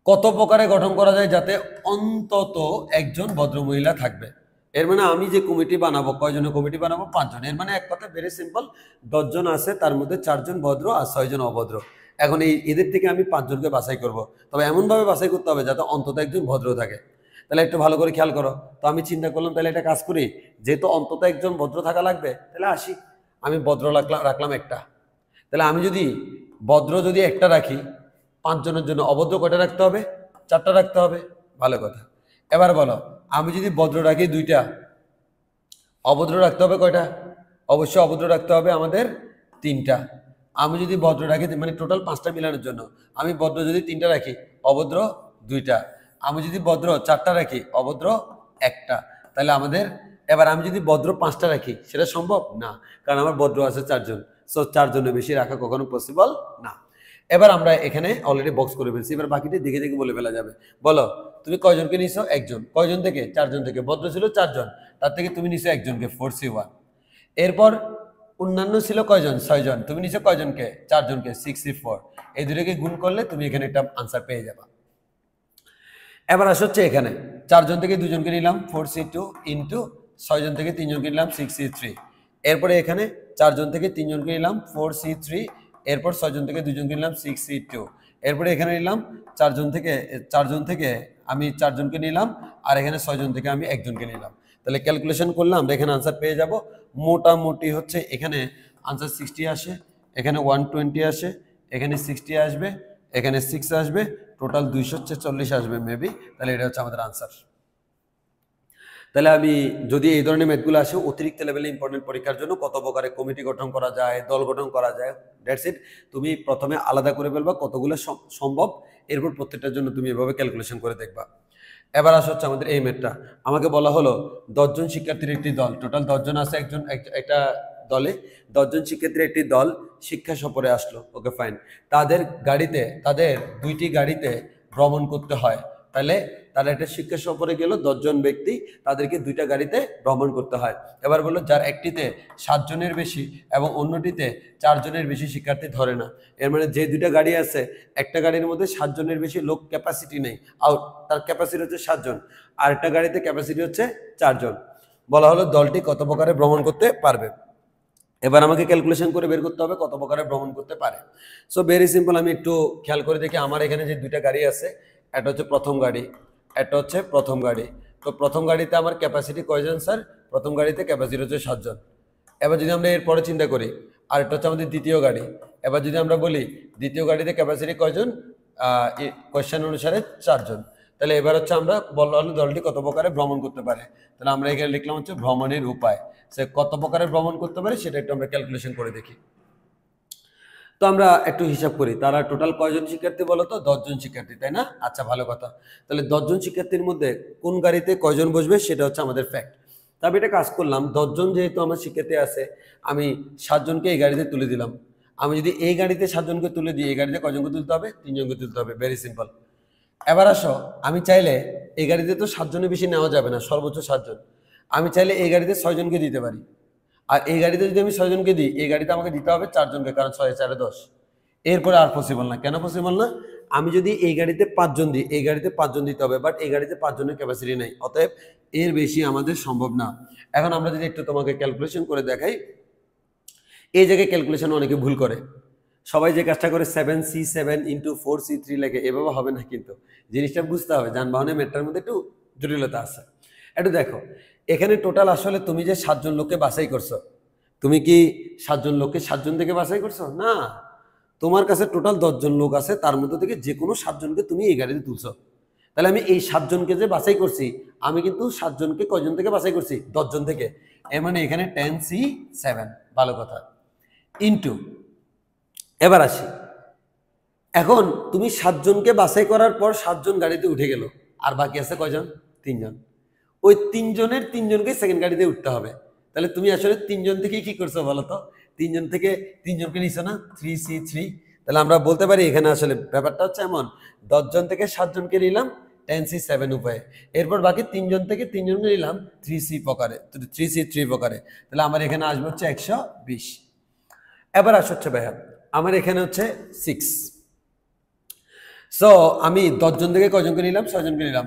কত প্রকারে গঠন করা যায় যাতে অন্তত একজন ভদ্রমহিলা থাকবে। এর মানে আমি যে কমিটি বানাবো, কয়জনের কমিটি বানাবো? 5 জন। এর মানে এক কথা ভেরি সিম্পল, 10 জন আছে, তার মধ্যে 4 জন ভদ্র আর 6 জন অভদ্র। এখন এদের থেকে আমি 5 জনকে বাছাই করব, তবে এমনভাবে বাছাই করতে হবে যাতে অন্তত একজন ভদ্র থাকে। তাহলে একটু ভালো করে খেয়াল করো তো। আমি চিন্তা করলাম তাহলে একটা কাজ করি, যেহেতু অন্তত একজন ভদ্র থাকা লাগবে, তাহলে আসি আমি ভদ্র রাখলাম একটা। তাহলে আমি যদি ভদ্র একটা রাখি, 5 জনের জন্য অভদ্র কয়টা রাখতে হবে? 4টা রাখতে হবে। ভালো কথা। এবার বলো, আমি যদি ভদ্র রাখি 2টা, অভদ্র রাখতে হবে কয়টা? অবশ্যই অভদ্র রাখতে হবে আমাদের 3টা। আমি যদি ভদ্র রাখি, মানে টোটাল 5টা মিলানোর জন্য আমি ভদ্র যদি 3টা রাখি, অভদ্র 2টা। আমি যদি ভদ্র 4টা রাখি, অভদ্র 1টা। তাহলে আমাদের, এবার আমি যদি ভদ্র 5টা রাখি, সেটা সম্ভব না, কারণ আমার ভদ্র আছে 4 জন। সো 4 জনের বেশি রাখা কখনো পসিবল না। এবার আমরা এখানে অলরেডি বক্স করে ফেলছি, এবার বাকিটা দেখে দেখে বলে ফেলা যাবে। বলো তুমি কয়জনকে নিছো? 1 জন। কয়জন থেকে? 4 জন থেকে। ভদ্র ছিল 4 জন, তার থেকে তুমি নিছো 1 জনকে, 4C1। এরপর অন্যান্য ছিল কয়জন? 6 জন। তুমি নিছো কয়জনকে? 4 জনকে, 6C4। এই দুটোকে গুণ করলে তুমি এখানে একটা আনসার পেয়ে যাবা। এবার আসছে হচ্ছে এখানে 4 জন থেকে 2 জনকে নিলাম 4C2 ইন্টু 6 জন থেকে 3 জনকে নিলাম 6C3। এরপরে এখানে 4 জন থেকে 3 জনকে নিলাম 4C3। এরপর 6 জন থেকে 2 জনকে নিলাম 6C2। এরপরে এখানে নিলাম 4 জন থেকে আমি 4 জনকে নিলাম, আর এখানে 6 জন থেকে আমি 1 জনকে নিলাম। তাহলে ক্যালকুলেশন করলে আমরা এখানে আনসার পেয়ে যাব। মোটামুটি হচ্ছে এখানে আনসার 60 আসে, এখানে 120 আসে, এখানে 60 আসবে, এখানে 6 আসবে, টোটাল 240 আসবে মেবি। তাহলে এটা হচ্ছে আমাদের আনসার। তাহলে আমি যদি এই ধরনের ম্যাথগুলো আসে অতিরিক্ত লেভেলে ইম্পর্টেন্ট পরীক্ষার জন্য কত প্রকারে কমিটি গঠন করা যায়, দল গঠন করা যায়, দ্যাটস ইট। তুমি প্রথমে আলাদা করে ফেলবা কতগুলো সম্ভব, এরপর প্রত্যেকটার জন্য তুমি এভাবে ক্যালকুলেশন করে দেখবা। এবার আসা হচ্ছে আমাদের এই ম্যাথটা। আমাকে বলা হলো 10 জন শিক্ষার্থীর একটি দল, টোটাল 10 জন আছে একটা দলে, 10 জন শিক্ষার্থীর একটি দল শিক্ষা সফরে আসলো। Okay fine. তাদের 2টি গাড়িতে ভ্রমণ করতে হয়। তাহলে তারা একটা শিক্ষা সফরে গেল, 10 জন ব্যক্তি, তাদেরকে 2টা গাড়িতে ভ্রমণ করতে হয়। এবার বললো যার একটিতে 7 জনের বেশি এবং অন্যটিতে 4 জনের বেশি শিক্ষার্থী ধরে না। এর মানে যে 2টা গাড়ি আছে, একটা গাড়ির মধ্যে 7 জনের বেশি লোক ক্যাপাসিটি নেই, তার ক্যাপাসিটি হচ্ছে 7 জন, আর একটা গাড়িতে ক্যাপাসিটি হচ্ছে 4 জন। বলা হলো দলটি কত প্রকারে ভ্রমণ করতে পারবে। এবার আমাকে ক্যালকুলেশন করে বের করতে হবে কত প্রকারে ভ্রমণ করতে পারে। সো ভেরি সিম্পল, আমি একটু খেয়াল করে দেখি আমার এখানে যে 2টা গাড়ি আছে, এটা হচ্ছে প্রথম গাড়ি, তো প্রথম গাড়িতে আমার ক্যাপাসিটি কয়জন স্যার? প্রথম গাড়িতে ক্যাপাসিটি হচ্ছে 7 জন। এবার যদি আমরা এরপরে চিন্তা করি, আর এটা হচ্ছে আমাদের দ্বিতীয় গাড়ি। এবার যদি আমরা বলি দ্বিতীয় গাড়িতে ক্যাপাসিটি কয়জন, কোয়েশ্চেন অনুসারে 4 জন। তাহলে এবার হচ্ছে আমরা বললাম দলটি কত প্রকারে ভ্রমণ করতে পারে। তাহলে আমরা এখানে লিখলাম হচ্ছে ভ্রমণের উপায়। সে কত প্রকারে ভ্রমণ করতে পারে সেটা একটু আমরা ক্যালকুলেশন করে দেখি। তো আমরা একটু হিসাব করি, তারা টোটাল কয়জন শিক্ষার্থী বলো তো? 10 জন শিক্ষার্থী, তাই না? আচ্ছা, ভালো কথা। তাহলে 10 জন শিক্ষার্থীর মধ্যে কোন গাড়িতে কয়জন বসবে সেটা হচ্ছে আমাদের ফ্যাক্ট। তবে এটা কাজ করলাম, 10 জন যেহেতু আমার শিক্ষার্থী আছে, আমি 7 জনকে এই গাড়িতে তুলে দিলাম। আমি যদি এই গাড়িতে 7 জনকে তুলে দিই, এই গাড়িতে কয়জনকে তুলতে হবে? 3 জনকে তুলতে হবে। Very simple. এবার আসো, আমি চাইলে এই গাড়িতে তো 7 জনের বেশি নেওয়া যাবে না, সর্বোচ্চ 7 জন। আমি চাইলে এই গাড়িতে 6 জনকে দিতে পারি। আর এই গাড়িতে যদি আমি 6 জনকে দিই, এই গাড়িতে আমাকে দিতে হবে 4 জনকে, কারণ 6 4 10। এরপরে আর পসিবল না। কেন পসিবল না? আমি যদি এই গাড়িতে 5 জন দিই, এই গাড়িতে 5 জন দিতে হবে, বাট এই গাড়িতে 5 জনের ক্যাপাসিটি নেই, অতএব এর বেশি আমাদের সম্ভব না। এখন আমরা যদি একটু তোমাকে ক্যালকুলেশন করে দেখাই, এই জায়গায় ক্যালকুলেশন অনেকে ভুল করে। সবাই যে কাজটা করে 7C7 ইন্টু 4C3 লেখে, এভাবে হবে না। কিন্তু জিনিসটা বুঝতে হবে, যানবাহনের ম্যাটার মধ্যে একটু জটিলতা আছে। একটু দেখো, এখানে টোটাল আসলে তুমি যে 7 জন লোককে বাছাই করছো, তুমি কি 7 জন লোককে 7 জন থেকে বাছাই করছো? না, তোমার কাছে টোটাল 10 জন লোক আছে, তার মধ্যে থেকে যে কোনো 7 জনকে তুমি এই গাড়িতে তুলছো। তাহলে আমি এই 7 জনকে যে বাছাই করছি, আমি কিন্তু 7 জনকে কয়জন থেকে বাছাই করছি? 10 জন থেকে। এর মানে এখানে 10C7, ভালো কথা, ইন্টু। এবার আসি, এখন তুমি 7 জনকে বাছাই করার পর 7 জন গাড়িতে উঠে গেল, আর বাকি আছে কয়জন? 3 জন। ওই 3 জনের 3 জনকে সেকেন্ড গাড়িতে উঠতে হবে। তাহলে তুমি আসলে 3 জন থেকে কি করছো বলো তো? 3 জন থেকে 3 জনকে নিছো না, 3C3। তাহলে আমরা বলতে পারি এখানে আসলে ব্যাপারটা হচ্ছে এমন, 10 জন থেকে 7 জনকে নিলাম 10C7 উপায়ে, এরপর বাকি 3 জন থেকে 3 জনকে নিলাম 3C3 প্রকারে। তাহলে আমার এখানে আসবে হচ্ছে 120। এবার আসছে হচ্ছে ভাইয়া, আমার এখানে হচ্ছে 6। সো আমি 10 জন থেকে কয়জনকে নিলাম? 6 জনকে নিলাম,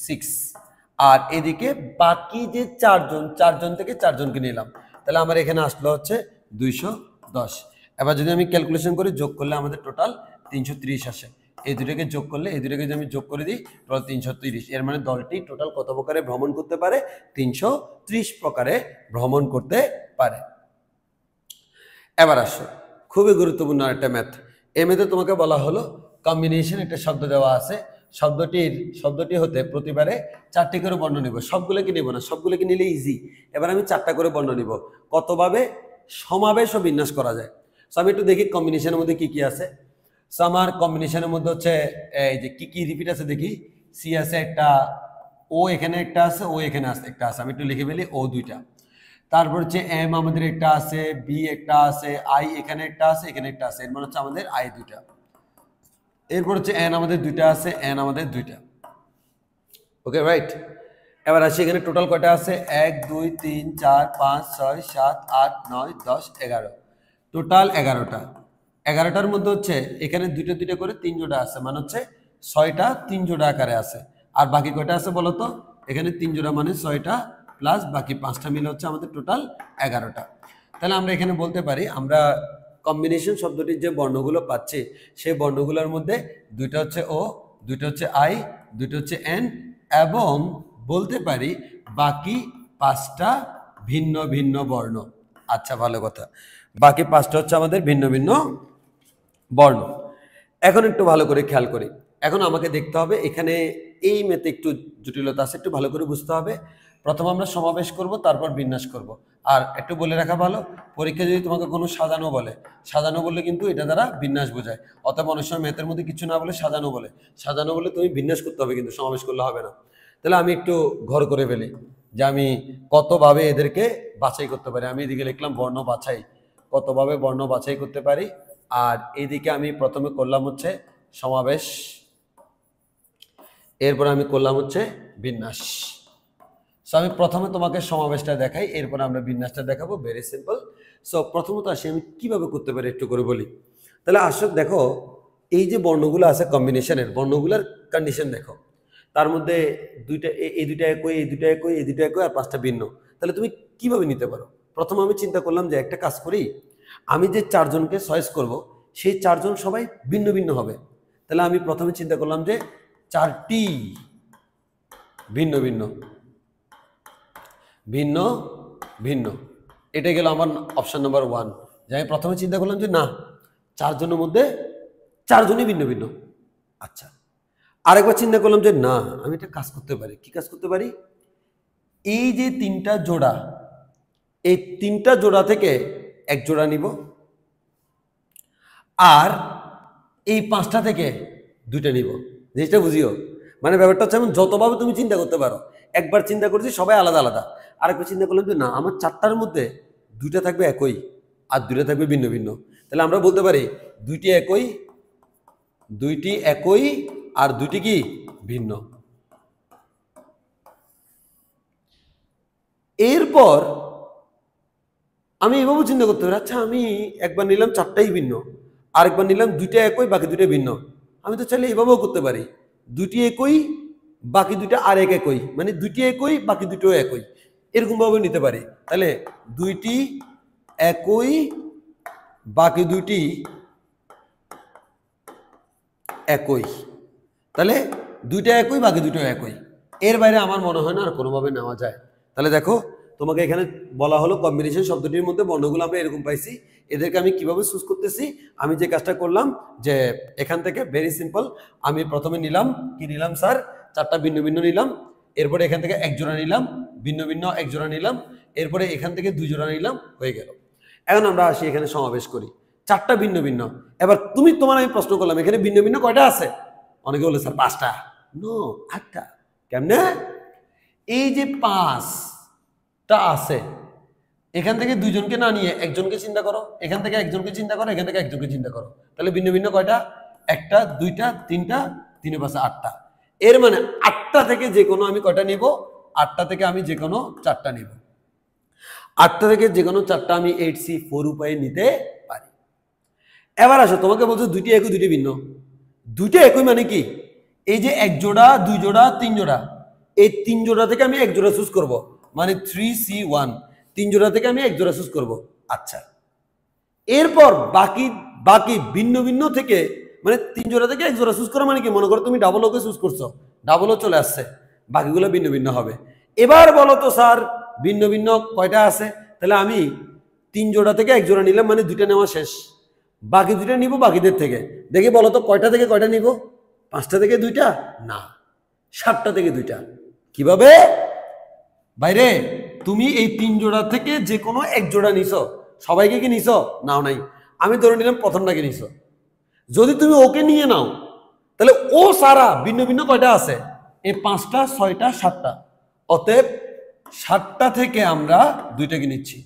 6। আর এদিকে বাকি যে 4 জন থেকে 4 জনকে নিলাম। তাহলে আমার এখানে আসলো হচ্ছে 210। এবার যদি আমি ক্যালকুলেশন করি, যোগ করলে আমাদের টোটাল 330 আসে। এই দুটোকে যোগ করলে, এই দুটোকে যদি আমি যোগ করে দিই, টোটাল 330। এর মানে দলটি টোটাল কত প্রকারে ভ্রমণ করতে পারে? 330 প্রকারে ভ্রমণ করতে পারে। এবার আসো, খুবই গুরুত্বপূর্ণ একটা ম্যাথ। এই ম্যাথে তোমাকে বলা হলো কম্বিনেশন, একটা শব্দ দেওয়া আছে, শব্দটি হতে প্রতিবারে 4টি করে বর্ণ নিব। সবগুলোকে নিব না, সবগুলোকে নিলে ইজি। এবার আমি 4টা করে বর্ণ নিব। কতভাবে সমাবেশ ও বিন্যাস করা যায়। সো আমি একটু দেখি কম্বিনেশনের মধ্যে কি কি আছে। সো আমার কম্বিনেশনের মধ্যে হচ্ছে এই যে কি কি রিপিট আছে দেখি। সি আছে একটা, ও এখানে একটা আছে, ও এখানে আছে একটা আছে, আমি একটু লিখে ফেলি, ও দুইটা। তারপর হচ্ছে এম আমাদের একটা আছে, বি একটা আছে, আই এখানে একটা আছে, এখানে একটা আছে, এর মানে হচ্ছে আমাদের আই দুইটা। এরপর হচ্ছে এন আমাদের দুইটা আছে, এন আমাদের দুইটা। ওকে, রাইট। এবার আসি এখানে টোটাল কয়টা আছে? 1 2 3 4 5 6 7 8 9 10 11। টোটাল 11টা। 11টার মধ্যে হচ্ছে এখানে দুইটা দুইটা করে 3 জোড়া আছে, মানে হচ্ছে 6টা 3 জোড়া আকারে আছে। আর বাকি কয়টা আছে বলো তো? এখানে 3 জোড়া মানে 6টা, প্লাস বাকি 5টা মিলে হচ্ছে আমাদের টোটাল 11টা। তাহলে আমরা এখানে বলতে পারি, আমরা কম্বিনেশন শব্দটির যে বর্ণগুলো পাচ্ছি, সেই বর্ণগুলোর মধ্যে দুইটা হচ্ছে ও, দুইটা হচ্ছে আই, দুইটা হচ্ছে এন, এবং বলতে পারি বাকি 5টা ভিন্ন ভিন্ন বর্ণ। আচ্ছা, ভালো কথা, বাকি 5টা হচ্ছে আমাদের ভিন্ন ভিন্ন বর্ণ। এখন একটু ভালো করে খেয়াল করি। এখন আমাকে দেখতে হবে এখানে এই ম্যাথে একটু জটিলতা আছে, একটু ভালো করে বুঝতে হবে। প্রথম আমরা সমাবেশ করব, তারপর বিন্যাস করব। আর একটু বলে রাখা ভালো, পরীক্ষা যদি তোমাকে কোনো সাজানো বলে, সাজানো বললে কিন্তু এটা দ্বারা বিন্যাস বোঝায়। অর্থাৎ অনেক সময় ম্যাথের মধ্যে কিছু না বলে সাজানো বলে, সাজানো বলে তুমি বিন্যাস করতে হবে, কিন্তু সমাবেশ করলে হবে না। তাহলে আমি একটু ঘর করে ফেলি যে আমি কতভাবে এদেরকে বাছাই করতে পারি। আমি এদিকে লিখলাম বর্ণ বাছাই, কতভাবে বর্ণ বাছাই করতে পারি। আর এইদিকে আমি প্রথমে করলাম হচ্ছে সমাবেশ, এরপর আমি করলাম হচ্ছে বিন্যাস। সো আমি প্রথমে তোমাকে সমাবেশটা দেখাই, এরপর আমরা বিন্যাসটা দেখাবো। Very simple. সো প্রথমত আসি আমি কিভাবে করতে পারি একটু করে বলি। তাহলে আসলে দেখো, এই যে বর্ণগুলো আছে কম্বিনেশনের, বর্ণগুলোর কন্ডিশন দেখো, তার মধ্যে দুইটা, এই দুইটা একই, এই দুইটা একই, এই দুইটা একই, আর 5টা ভিন্ন। তাহলে তুমি কিভাবে নিতে পারো? প্রথমে আমি চিন্তা করলাম যে একটা কাজ করি, আমি যে 4 জনকে চয়েস করব, সেই 4 জন সবাই ভিন্ন ভিন্ন হবে। তাহলে আমি প্রথমে চিন্তা করলাম যে 4টি ভিন্ন ভিন্ন ভিন্ন ভিন্ন, এটা গেল আমার অপশন নাম্বার 1। যে আমি প্রথমে চিন্তা করলাম যে না, চারজনের মধ্যে চারজনই ভিন্ন ভিন্ন। আচ্ছা, আরেকবার চিন্তা করলাম যে না, আমি একটা কাজ করতে পারি। কি কাজ করতে পারি? এই যে তিনটা জোড়া, এই তিনটা জোড়া থেকে এক জোড়া নিব, আর এই পাঁচটা থেকে দুইটা নিব। জিনিসটা বুঝিও, মানে ব্যাপারটা হচ্ছে এমন, যতভাবে তুমি চিন্তা করতে পারো। একবার চিন্তা করছি সবাই আলাদা আলাদা, আরেকবার চিন্তা করলাম যে না, আমার চারটার মধ্যে দুইটা থাকবে একই আর দুইটা থাকবে ভিন্ন ভিন্ন। তাহলে আমরা বলতে পারি দুইটি একই, দুইটি একই আর দুইটি কি ভিন্ন। এরপর আমি এভাবে চিন্তা করতে পারি, আচ্ছা আমি একবার নিলাম চারটাই ভিন্ন, আরেকবার নিলাম দুইটা একই বাকি দুইটা ভিন্ন। আমি তো চাইলে এভাবেও করতে পারি, দুইটি একই বাকি দুইটা আর এক একই, মানে দুইটি একই বাকি দুটো একই, এরকম ভাবে নিতে পারি। তাহলে দুইটি একই বাকি দুইটি একই, তাহলে দুইটা একই বাকি দুটো একই। এর বাইরে আমার মনে হয় না আর কোনোভাবে নেওয়া যায়। তাহলে দেখো, তোমাকে এখানে বলা হলো কম্বিনেশন শব্দটির মধ্যে বর্ণগুলো আমরা এরকম পাইছি, এদেরকে আমি কিভাবে চুজ করতেছি। আমি যে কাজটা করলাম যে এখান থেকে ভেরি সিম্পল, আমি প্রথমে নিলাম, কি নিলাম স্যার, চারটা ভিন্ন ভিন্ন নিলাম, এরপরে এখান থেকে এক জোড়া নিলাম, ভিন্ন ভিন্ন এক জোড়া নিলাম, এরপরে এখান থেকে দুই জোড়া নিলাম, হয়ে গেল। এখন আমরা আসি এখানে সমাবেশ করি, চারটা ভিন্ন ভিন্ন। এবার তোমার আমি প্রশ্ন করলাম, এখানে ভিন্ন ভিন্ন কয়টা আছে? অনেকে বলে স্যার 5টা। নো, 8টা। কেমনে? এই যে 5টা আছে, এখান থেকে দুইজনকে না নিয়ে একজনকে চিন্তা করো, এখান থেকে একজনকে চিন্তা করো, এখান থেকে একজনকে চিন্তা করো, তাহলে ভিন্ন ভিন্ন কয়টা? 1টা 2টা 3টা, 3 5 8টা। এর মানে 8টা থেকে যে কোনো আমি কয়টা নিব? 8টা থেকে আমি যে কোনো 4টা নিব। 8টা থেকে যে কোনো 4টা আমি 8C4 উপায়ে নিতে পারি। এবার আসো, তোমাকে বলছো দুইটি একই দুইটি ভিন্ন। দুইটা একই মানে কি? এই যে এক জোড়া, দুই জোড়া, তিন জোড়া, এই তিন জোড়া থেকে আমি এক জোড়া চুজ করব, মানে 3C1, তিন জোড়া থেকে আমি এক জোড়া চুজ করব। আচ্ছা, এরপর বাকি বাকি ভিন্ন ভিন্ন থেকে, মানে তিন জোড়া থেকে এক জোড়া চুজ করা মানে কি? মনে করো তুমি ডাবল ওকে চুজ করছো, ডাবলও চলে আসছে, বাকিগুলো ভিন্ন ভিন্ন হবে। এবার বলো তো স্যার, ভিন্ন ভিন্ন কয়টা আছে? তাহলে আমি তিন জোড়া থেকে এক জোড়া নিলাম, মানে দুইটা নেওয়া শেষ, বাকি দুইটা নিব বাকিদের থেকে। দেখি বলো তো কয়টা থেকে কয়টা নিব? 5টা থেকে 2টা না, 7টা থেকে 2টা। কিভাবে? বাইরে তুমি এই তিন জোড়া থেকে যে কোনো এক জোড়া নিছো, সবাইকে কি নিছো? নাও নাই। আমি ধরে নিলাম প্রথমটাকে নিছো। যদি তুমি ওকে নিয়ে নাও, তাহলে ও সারা ভিন্ন ভিন্ন কয়টা আছে? এই 5টা 6টা 7টা। অতএব 7টা থেকে আমরা 2টাকে নিচ্ছি।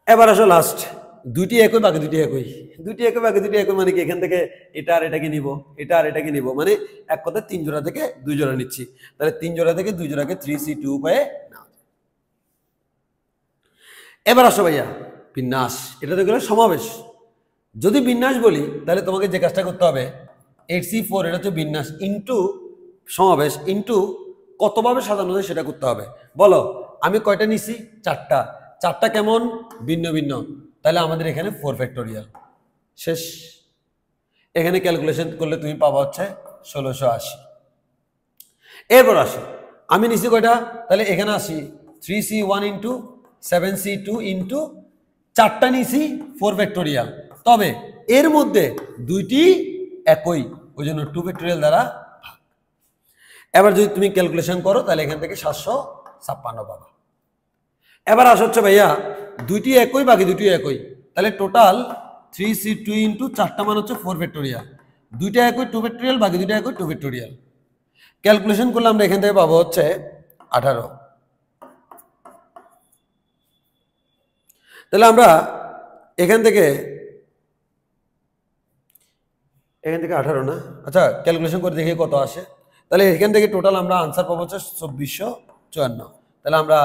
এবার আসো লাস্ট, দুইটি একই বাকি দুইটি একই, দুইটি একই বাকি দুইটি একই মানে কি? এখান থেকে এটা আর এটাকে নিব, এটা আর এটাকে নিব, মানে এক কথায় 3 জোড়া থেকে 2 জোড়া নিচ্ছি। তাহলে 3 জোড়া থেকে 2 জোড়াকে 3C2 উপায়ে নাও। এবার আসো ভাইয়া বিন্যাস, এটা তো গেল সমাবেশ। যদি বিন্যাস বলি, তাহলে তোমাকে যে কাজটা করতে হবে, 8C4 এটা হচ্ছে বিন্যাস ইন্টু সমাবেশ ইন্টু কতভাবে সাজানো যায় সেটা করতে হবে। বলো, আমি কয়টা নিছি? 4টা। 4টা কেমন? ভিন্ন ভিন্ন। তাহলে আমাদের এখানে 4 ফ্যাক্টোরিয়াল শেষ। এখানে ক্যালকুলেশন করলে তুমি পাবা হচ্ছে 1680। এরপর আসি, আমি নিছি কয়টা? তাহলে এখানে আসি 3C1 ইন্টু 7C2 ইন্টু 4টা নিছি 4 ফ্যাক্টোরিয়াল, তবে এর মধ্যে দুইটি একই, ওই জন্য 2 ফ্যাক্টোরিয়াল দ্বারা ভাগ। এবার যদি তুমি ক্যালকুলেশন করো, তাহলে এখান থেকে 756 পাবা। এবার আসা হচ্ছে ভাইয়া দুইটি একই বাকি দুটি একই, তাহলে টোটাল 3C2 ইন্টু 4টা মান হচ্ছে 4 ফ্যাক্টোরিয়াল, দুইটা একই 2 ফ্যাক্টোরিয়াল বাকি দুইটা একই 2 ফ্যাক্টোরিয়াল। ক্যালকুলেশন করলে আমরা এখান থেকে পাবো হচ্ছে 18। তাহলে আমরা এখান থেকে 18 না, আচ্ছা ক্যালকুলেশন করে দেখি কত আসে। তাহলে এখান থেকে টোটাল আমরা আনসার পাবো হচ্ছে 2454। তাহলে আমরা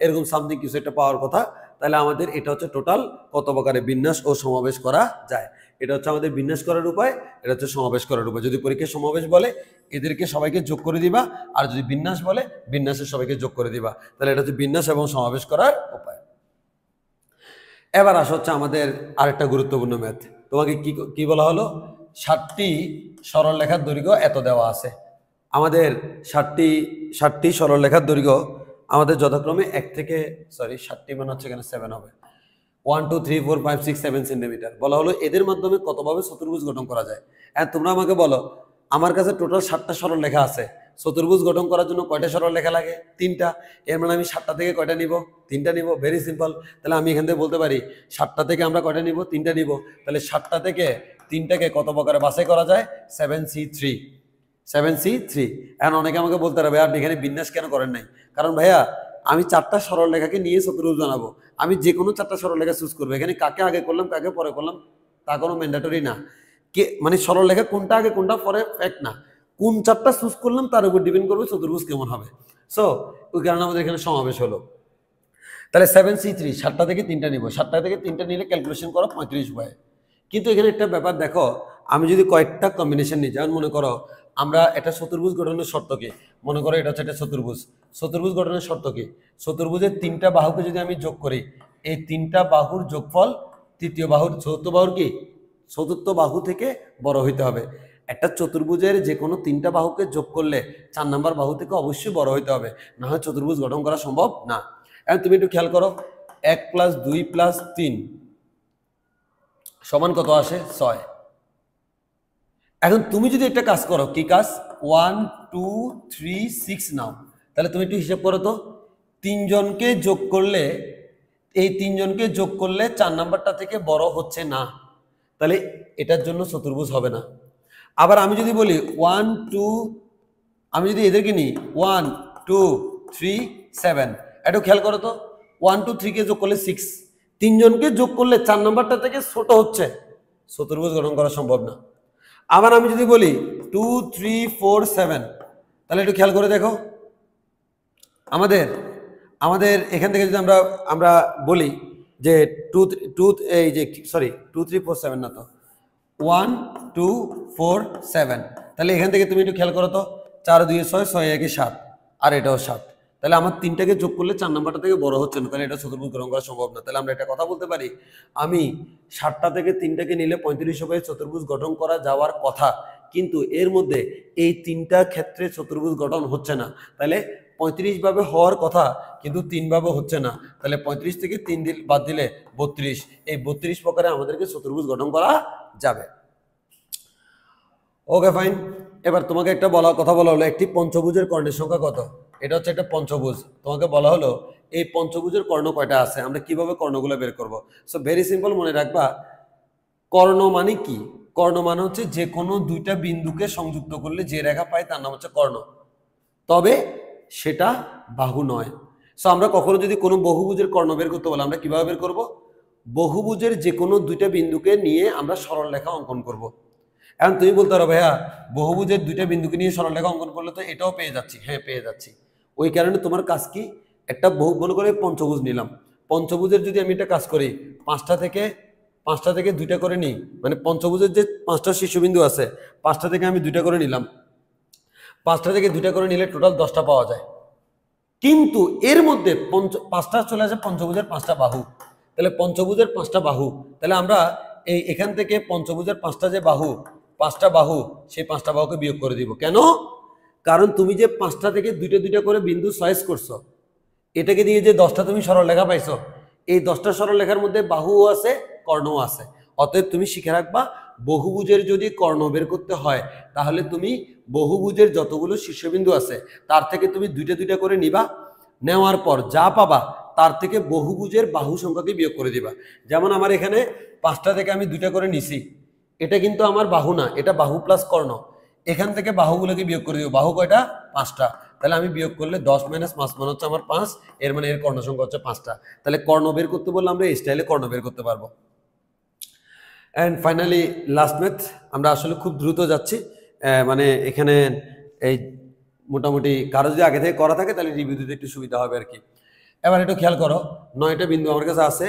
এরকম সামথিং কিছু একটা পাওয়ার কথা। তাহলে আমাদের এটা হচ্ছে টোটাল কত প্রকারে বিন্যাস ও সমাবেশ করা যায়। এটা হচ্ছে আমাদের বিন্যাস করার উপায়, এটা হচ্ছে সমাবেশ করার উপায়। যদি পরীক্ষায় সমাবেশ বলে, এদেরকে সবাইকে যোগ করে দিবা, আর যদি বিন্যাস বলে, বিন্যাসের সবাইকে যোগ করে দিবা। তাহলে এটা হচ্ছে বিন্যাস এবং সমাবেশ করার উপায়। এবার আসা হচ্ছে আমাদের আরেকটা গুরুত্বপূর্ণ ম্যাথ। তোমাকে কি বলা হলো? 7টি সরল রেখার দৈর্ঘ্য এত দেওয়া আছে, আমাদের 60টি সরলরেখার দৈর্ঘ্য আমাদের যথাক্রমে 60টি মানে হচ্ছে এখানে 7 হবে, 1 2 3 4 5 6 7 সেন্টিমিটার। বলা হলো এদের মাধ্যমে কতভাবে চতুর্ভুজ গঠন করা যায়। তোমরা আমাকে বলো, আমার কাছে টোটাল 7টা সরলরেখা আছে, চতুর্ভুজ গঠন করার জন্য কয়টা সরলরেখা লাগে? 3টা। এর মানে আমি 7টা থেকে কয়টা নিব? 3টা নিব। Very simple. তাহলে আমি এখান থেকে বলতে পারি 7টা থেকে আমরা কয়টা নিব? 3টা নিব। তাহলে 7টা থেকে 3টাকে কত প্রকারে বাছাই করা যায়? 7C3। 7C3। এখন অনেকে আমাকে বলতে পারে, ভাইয়া আপনি এখানে বিন্যাস কেন করেন নাই? কারণ ভাইয়া আমি 4টা সরলরেখাকে নিয়ে চতুর্ভুজ বানাবো, আমি যে কোনো 4টা সরলরেখা চুজ করবো। এখানে কাকে আগে করলাম কাকে পরে করলাম তা কোনো ম্যান্ডেটরি না। কে মানে সরলরেখা কোনটা আগে কোনটা পরে ফ্যাক্ট না, কোন 4টা চুজ করলাম তার উপর ডিপেন্ড করবে চতুর্ভুজ কেমন হবে। সো ওই কারণে আমাদের এখানে সমাবেশ হলো। তাহলে 7C3, 7টা থেকে 3টা নিব। 7টা থেকে 3টা নিলে ক্যালকুলেশন করো 35 হয়। কিন্তু এখানে একটা ব্যাপার দেখো, আমি যদি কয়েকটা কম্বিনেশন নিই, যেমন মনে করো আমরা একটা চতুর্ভুজ গঠনের শর্ত কি, মনে করো এটা হচ্ছে একটা চতুর্ভুজ। চতুর্ভুজ গঠনের শর্ত কি? চতুর্ভুজের 3টা বাহুকে যদি আমি যোগ করি, এই 3টা বাহুর যোগফল তৃতীয় বাহুর চতুর্থ বাহুর কি চতুর্থ বাহু থেকে বড় হইতে হবে। একটা চতুর্ভুজের যে কোনো 3টা বাহুকে যোগ করলে 4 নম্বর বাহু থেকে অবশ্যই বড় হইতে হবে, না হয় চতুর্ভুজ গঠন করা সম্ভব না। এখন তুমি একটু খেয়াল করো, 1 + 2 + 3 সমান কত আসে? 6। এখন তুমি যদি একটা কাজ করো, কি কাজ? 1 2 3 6 নাও, তাহলে তুমি একটু হিসাব করো তো, 3জনকে যোগ করলে, এই 3জনকে যোগ করলে 4 নাম্বারটা থেকে বড় হচ্ছে না, তাহলে এটার জন্য চতুর্ভুজ হবে না। আবার আমি যদি বলি 1 2, আমি যদি এদেরকে নিই 1 2 3 7, একটু খেয়াল করো তো, 1 2 3 কে যোগ করলে 6, 3জনকে যোগ করলে 4 নাম্বারটা থেকে ছোট হচ্ছে, চতুর্ভুজ গঠন করা সম্ভব না। আবার আমি যদি বলি 2 3 4 7, তাহলে একটু খেয়াল করে দেখো, আমাদের আমাদের এখান থেকে যদি আমরা বলি যে 2 এই যে 2 3 4 7 না তো, 1 2 4 7, তাহলে এখান থেকে তুমি একটু খেয়াল করো তো, 4 2 6 6 1 7, আর এটাও 7, তাহলে আমার 3টাকে যোগ করলে 4 নাম্বারটা থেকে বড় হচ্ছে না, তাহলে এটা চতুর্ভুজ গঠন করা সম্ভব না। তাহলে আমরা একটা কথা বলতে পারি, আমি 7টা থেকে 3টাকে নিলে 35 হবে, চতুর্ভুজ গঠন করা যাওয়ার কথা, কিন্তু এর মধ্যে এই 3টা ক্ষেত্রে চতুর্ভুজ গঠন হচ্ছে না। তাহলে 35 ভাবে হওয়ার কথা, কিন্তু 3 ভাবে হচ্ছে না। তাহলে 35 থেকে 3 বাদ দিলে 32, এই 32 প্রকারে আমাদেরকে চতুর্ভুজ গঠন করা যাবে। Okay fine. এবার তোমাকে একটা কথা বলা হলো, একটি পঞ্চভুজের কর্ণের সংখ্যা কত? এটা হচ্ছে একটা পঞ্চভুজ, তোমাকে বলা হলো এই পঞ্চভুজের কর্ণ কয়টা আছে, আমরা কিভাবে কর্ণগুলো বের করব। সো ভেরি সিম্পল, মনে রাখবা কর্ণ মানে কি? কর্ণ মানে হচ্ছে যে কোনো 2টা বিন্দুকে সংযুক্ত করলে যে রেখা পাই তার নাম হচ্ছে কর্ণ, তবে সেটা বাহু নয়। সো আমরা কখনো যদি কোনো বহুভুজের কর্ণ বের করতে বলে, আমরা কিভাবে বের করব? বহুভুজের যে কোনো 2টা বিন্দুকে নিয়ে আমরা সরলরেখা অঙ্কন করব। এখন তুমি বলতে পারো, ভাইয়া বহুভুজের 2টা বিন্দুকে নিয়ে সরলরেখা অঙ্কন করলে তো এটাও পেয়ে যাচ্ছি। হ্যাঁ, পেয়ে যাচ্ছি। ওই কারণে তোমার কাজ কি, একটা মনে করে পঞ্চভুজ নিলাম, পঞ্চভুজের যদি আমি একটা কাজ করি, 5টা থেকে 2টা করে নিই, মানে পঞ্চভুজের যে 5টা শীর্ষবিন্দু আছে, 5টা থেকে আমি 2টা করে নিলাম, 5টা থেকে 2টা করে নিলে টোটাল 10টা পাওয়া যায়। কিন্তু এর মধ্যে 5টা চলে আসে পঞ্চভুজের 5টা বাহু, তাহলে পঞ্চভুজের 5টা বাহু, তাহলে আমরা এখান থেকে পঞ্চভুজের 5টা যে বাহু, 5টা বাহু, সেই 5টা বাহুকে বিয়োগ করে দিব। কেন? কারণ তুমি যে 5টা থেকে 2টা করে বিন্দু চয়েস করছো, এটাকে দিয়ে যে 10টা তুমি সরলরেখা পাইছো, এই 10টা সরলরেখার মধ্যে বাহুও আছে, কর্ণও আছে। অতএব তুমি শিখে রাখবা, বহুভুজের যদি কর্ণ বের করতে হয়, তাহলে তুমি বহুভুজের যতগুলো শীর্ষবিন্দু আছে তার থেকে তুমি 2টা করে নিবা, নেওয়ার পর যা পাবা তার থেকে বহুভুজের বাহু সংখ্যাকে বিয়োগ করে দিবা। যেমন আমার এখানে 5টা থেকে আমি 2টা করে নিছি, এটা কিন্তু আমার বাহু না, এটা বাহু প্লাস কর্ণ। এখান থেকে বাহুগুলোকে বিয়োগ করে দিব, বাহু কয়টা? 5টা। তাহলে আমি বিয়োগ করলে 10 - 5 মানে হচ্ছে আমার 5, এর মানে এর কর্ণ সংখ্যা হচ্ছে 5টা। তাহলে কর্ণ বের করতে বললে আমরা এই স্টাইলে কর্ণ বের করতে পারবো। অ্যান্ড ফাইনালি লাস্ট ম্যাথ, আমরা আসলে খুব দ্রুত যাচ্ছি, মানে এখানে এই মোটামুটি কারো যদি আগে থেকে করা থাকে তাহলে রিভিউ দিতে একটু সুবিধা হবে আর কি। এবার একটু খেয়াল করো, 9টা বিন্দু আমার কাছে আছে,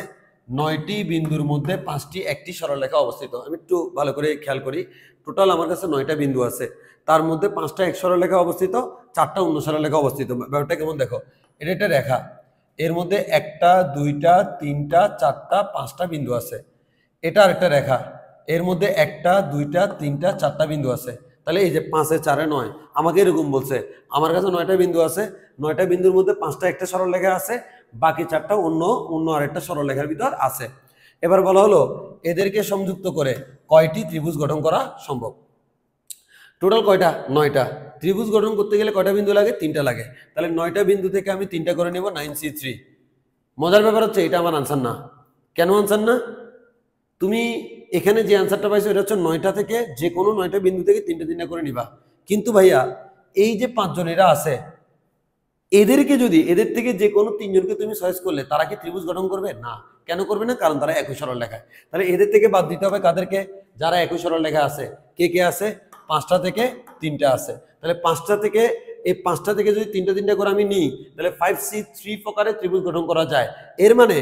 9টি বিন্দুর মধ্যে 5টি একটি সরলরেখা অবস্থিত। আমি একটু ভালো করে খেয়াল করি, টোটাল আমার কাছে 9টা বিন্দু আছে, তার মধ্যে 5টা এক সরলরেখা অবস্থিত, 4টা অন্য সরলরেখা অবস্থিত। ব্যাপারটা কেমন দেখো, এটা একটা রেখা, এর মধ্যে 1টা 2টা 3টা 4টা 5টা বিন্দু আছে। এটা আরেকটা রেখা, এর মধ্যে 1টা 2টা 3টা 4টা বিন্দু আছে, তাহলে এই যে 5 4 9 আমাকে এরকম বলছে, আমার কাছে 9টা বিন্দু আছে, 9টা বিন্দুর মধ্যে 5টা একটা সরলরেখা আছে, বাকি 4টা অন্য অন্য আরেকটা সরলরেখার ভিতর আছে। এবার বলা হলো এদেরকে সংযুক্ত করে কয়টি ত্রিভুজ গঠন করা সম্ভব। টোটাল কয়টা? 9টা। ত্রিভুজ গঠন করতে গেলে কয়টা বিন্দু লাগে? 3টা লাগে। তাহলে 9টা বিন্দু থেকে আমি 3টা করে নেব 9C3। মজার ব্যাপার হচ্ছে এটা আমার আনসার না। কেন আনসার না? তুমি এখানে যে আনসারটা পাইছো এটা হচ্ছে 9টা থেকে যে কোনো 9টা বিন্দু থেকে 3টা করে নিবা। কিন্তু ভাইয়া এই যে 5 জন এরা আছে, এদেরকে যদি এদের থেকে যে কোনো 3 জনকে তুমি চয়েস করলে তারা কি ত্রিভুজ গঠন করবে? না। কেন করবে না? কারণ তারা একই সরলরেখায়। তাহলে এদের থেকে বাদ দিতে হবে কাদেরকে? যারা একই সরলরেখা আছে। কে কে আছে? 5টা থেকে 3টা আছে। তাহলে 5টা থেকে এই 5টা থেকে যদি 3টা করে আমি নিই তাহলে 5C3 প্রকারে ত্রিভুজ গঠন করা যায়। এর মানে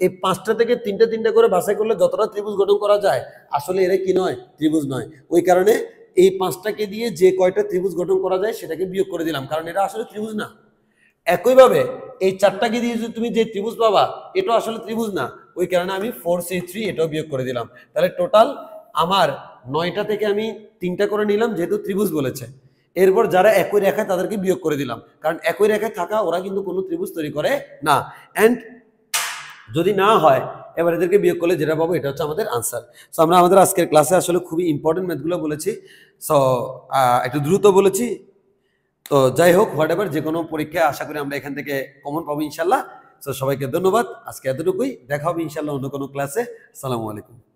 এই 5টা থেকে 3টা করে বাছাই করলে যতটা ত্রিভুজ গঠন করা যায় আসলে এরা কি নয়? ত্রিভুজ নয়। ওই কারণে এই 5টাকে দিয়ে যে কয়টা ত্রিভুজ গঠন করা যায় সেটাকে বিয়োগ করে দিলাম, কারণ এটা আসলে ত্রিভুজ না। একইভাবে এই 4টাকে দিয়ে যদি তুমি যে ত্রিভুজ পাবা এটা আসলে ত্রিভুজ না, ওই কারণে আমি 4C3 এটাও বিয়োগ করে দিলাম। তাহলে টোটাল আমার 9টা থেকে আমি 3টা করে নিলাম যেহেতু ত্রিভুজ বলেছে। এরপর যারা একই রেখায় তাদেরকে বিয়োগ করে দিলাম, কারণ একই রেখায় থাকা ওরা কিন্তু কোনো ত্রিভুজ তৈরি করে না। অ্যান্ড যদি না হয় এবার এদেরকে বিয়োগ করলে যেটা পাবো এটা হচ্ছে আমাদের আনসার। সো আমরা আমাদের আজকের ক্লাসে আসলে খুবই ইম্পর্টেন্ট ম্যাথগুলো বলেছি। সো একটু দ্রুত বলেছি। তো যাই হোক, হোয়াট এভার, যে কোনো পরীক্ষায় আশা করি আমরা এখান থেকে কমন পাবো ইনশাল্লাহ। তো সবাইকে ধন্যবাদ, আজকে এতটুকুই। দেখা হবে ইনশাল্লাহ অন্য কোনো ক্লাসে। আসসালামু আলাইকুম।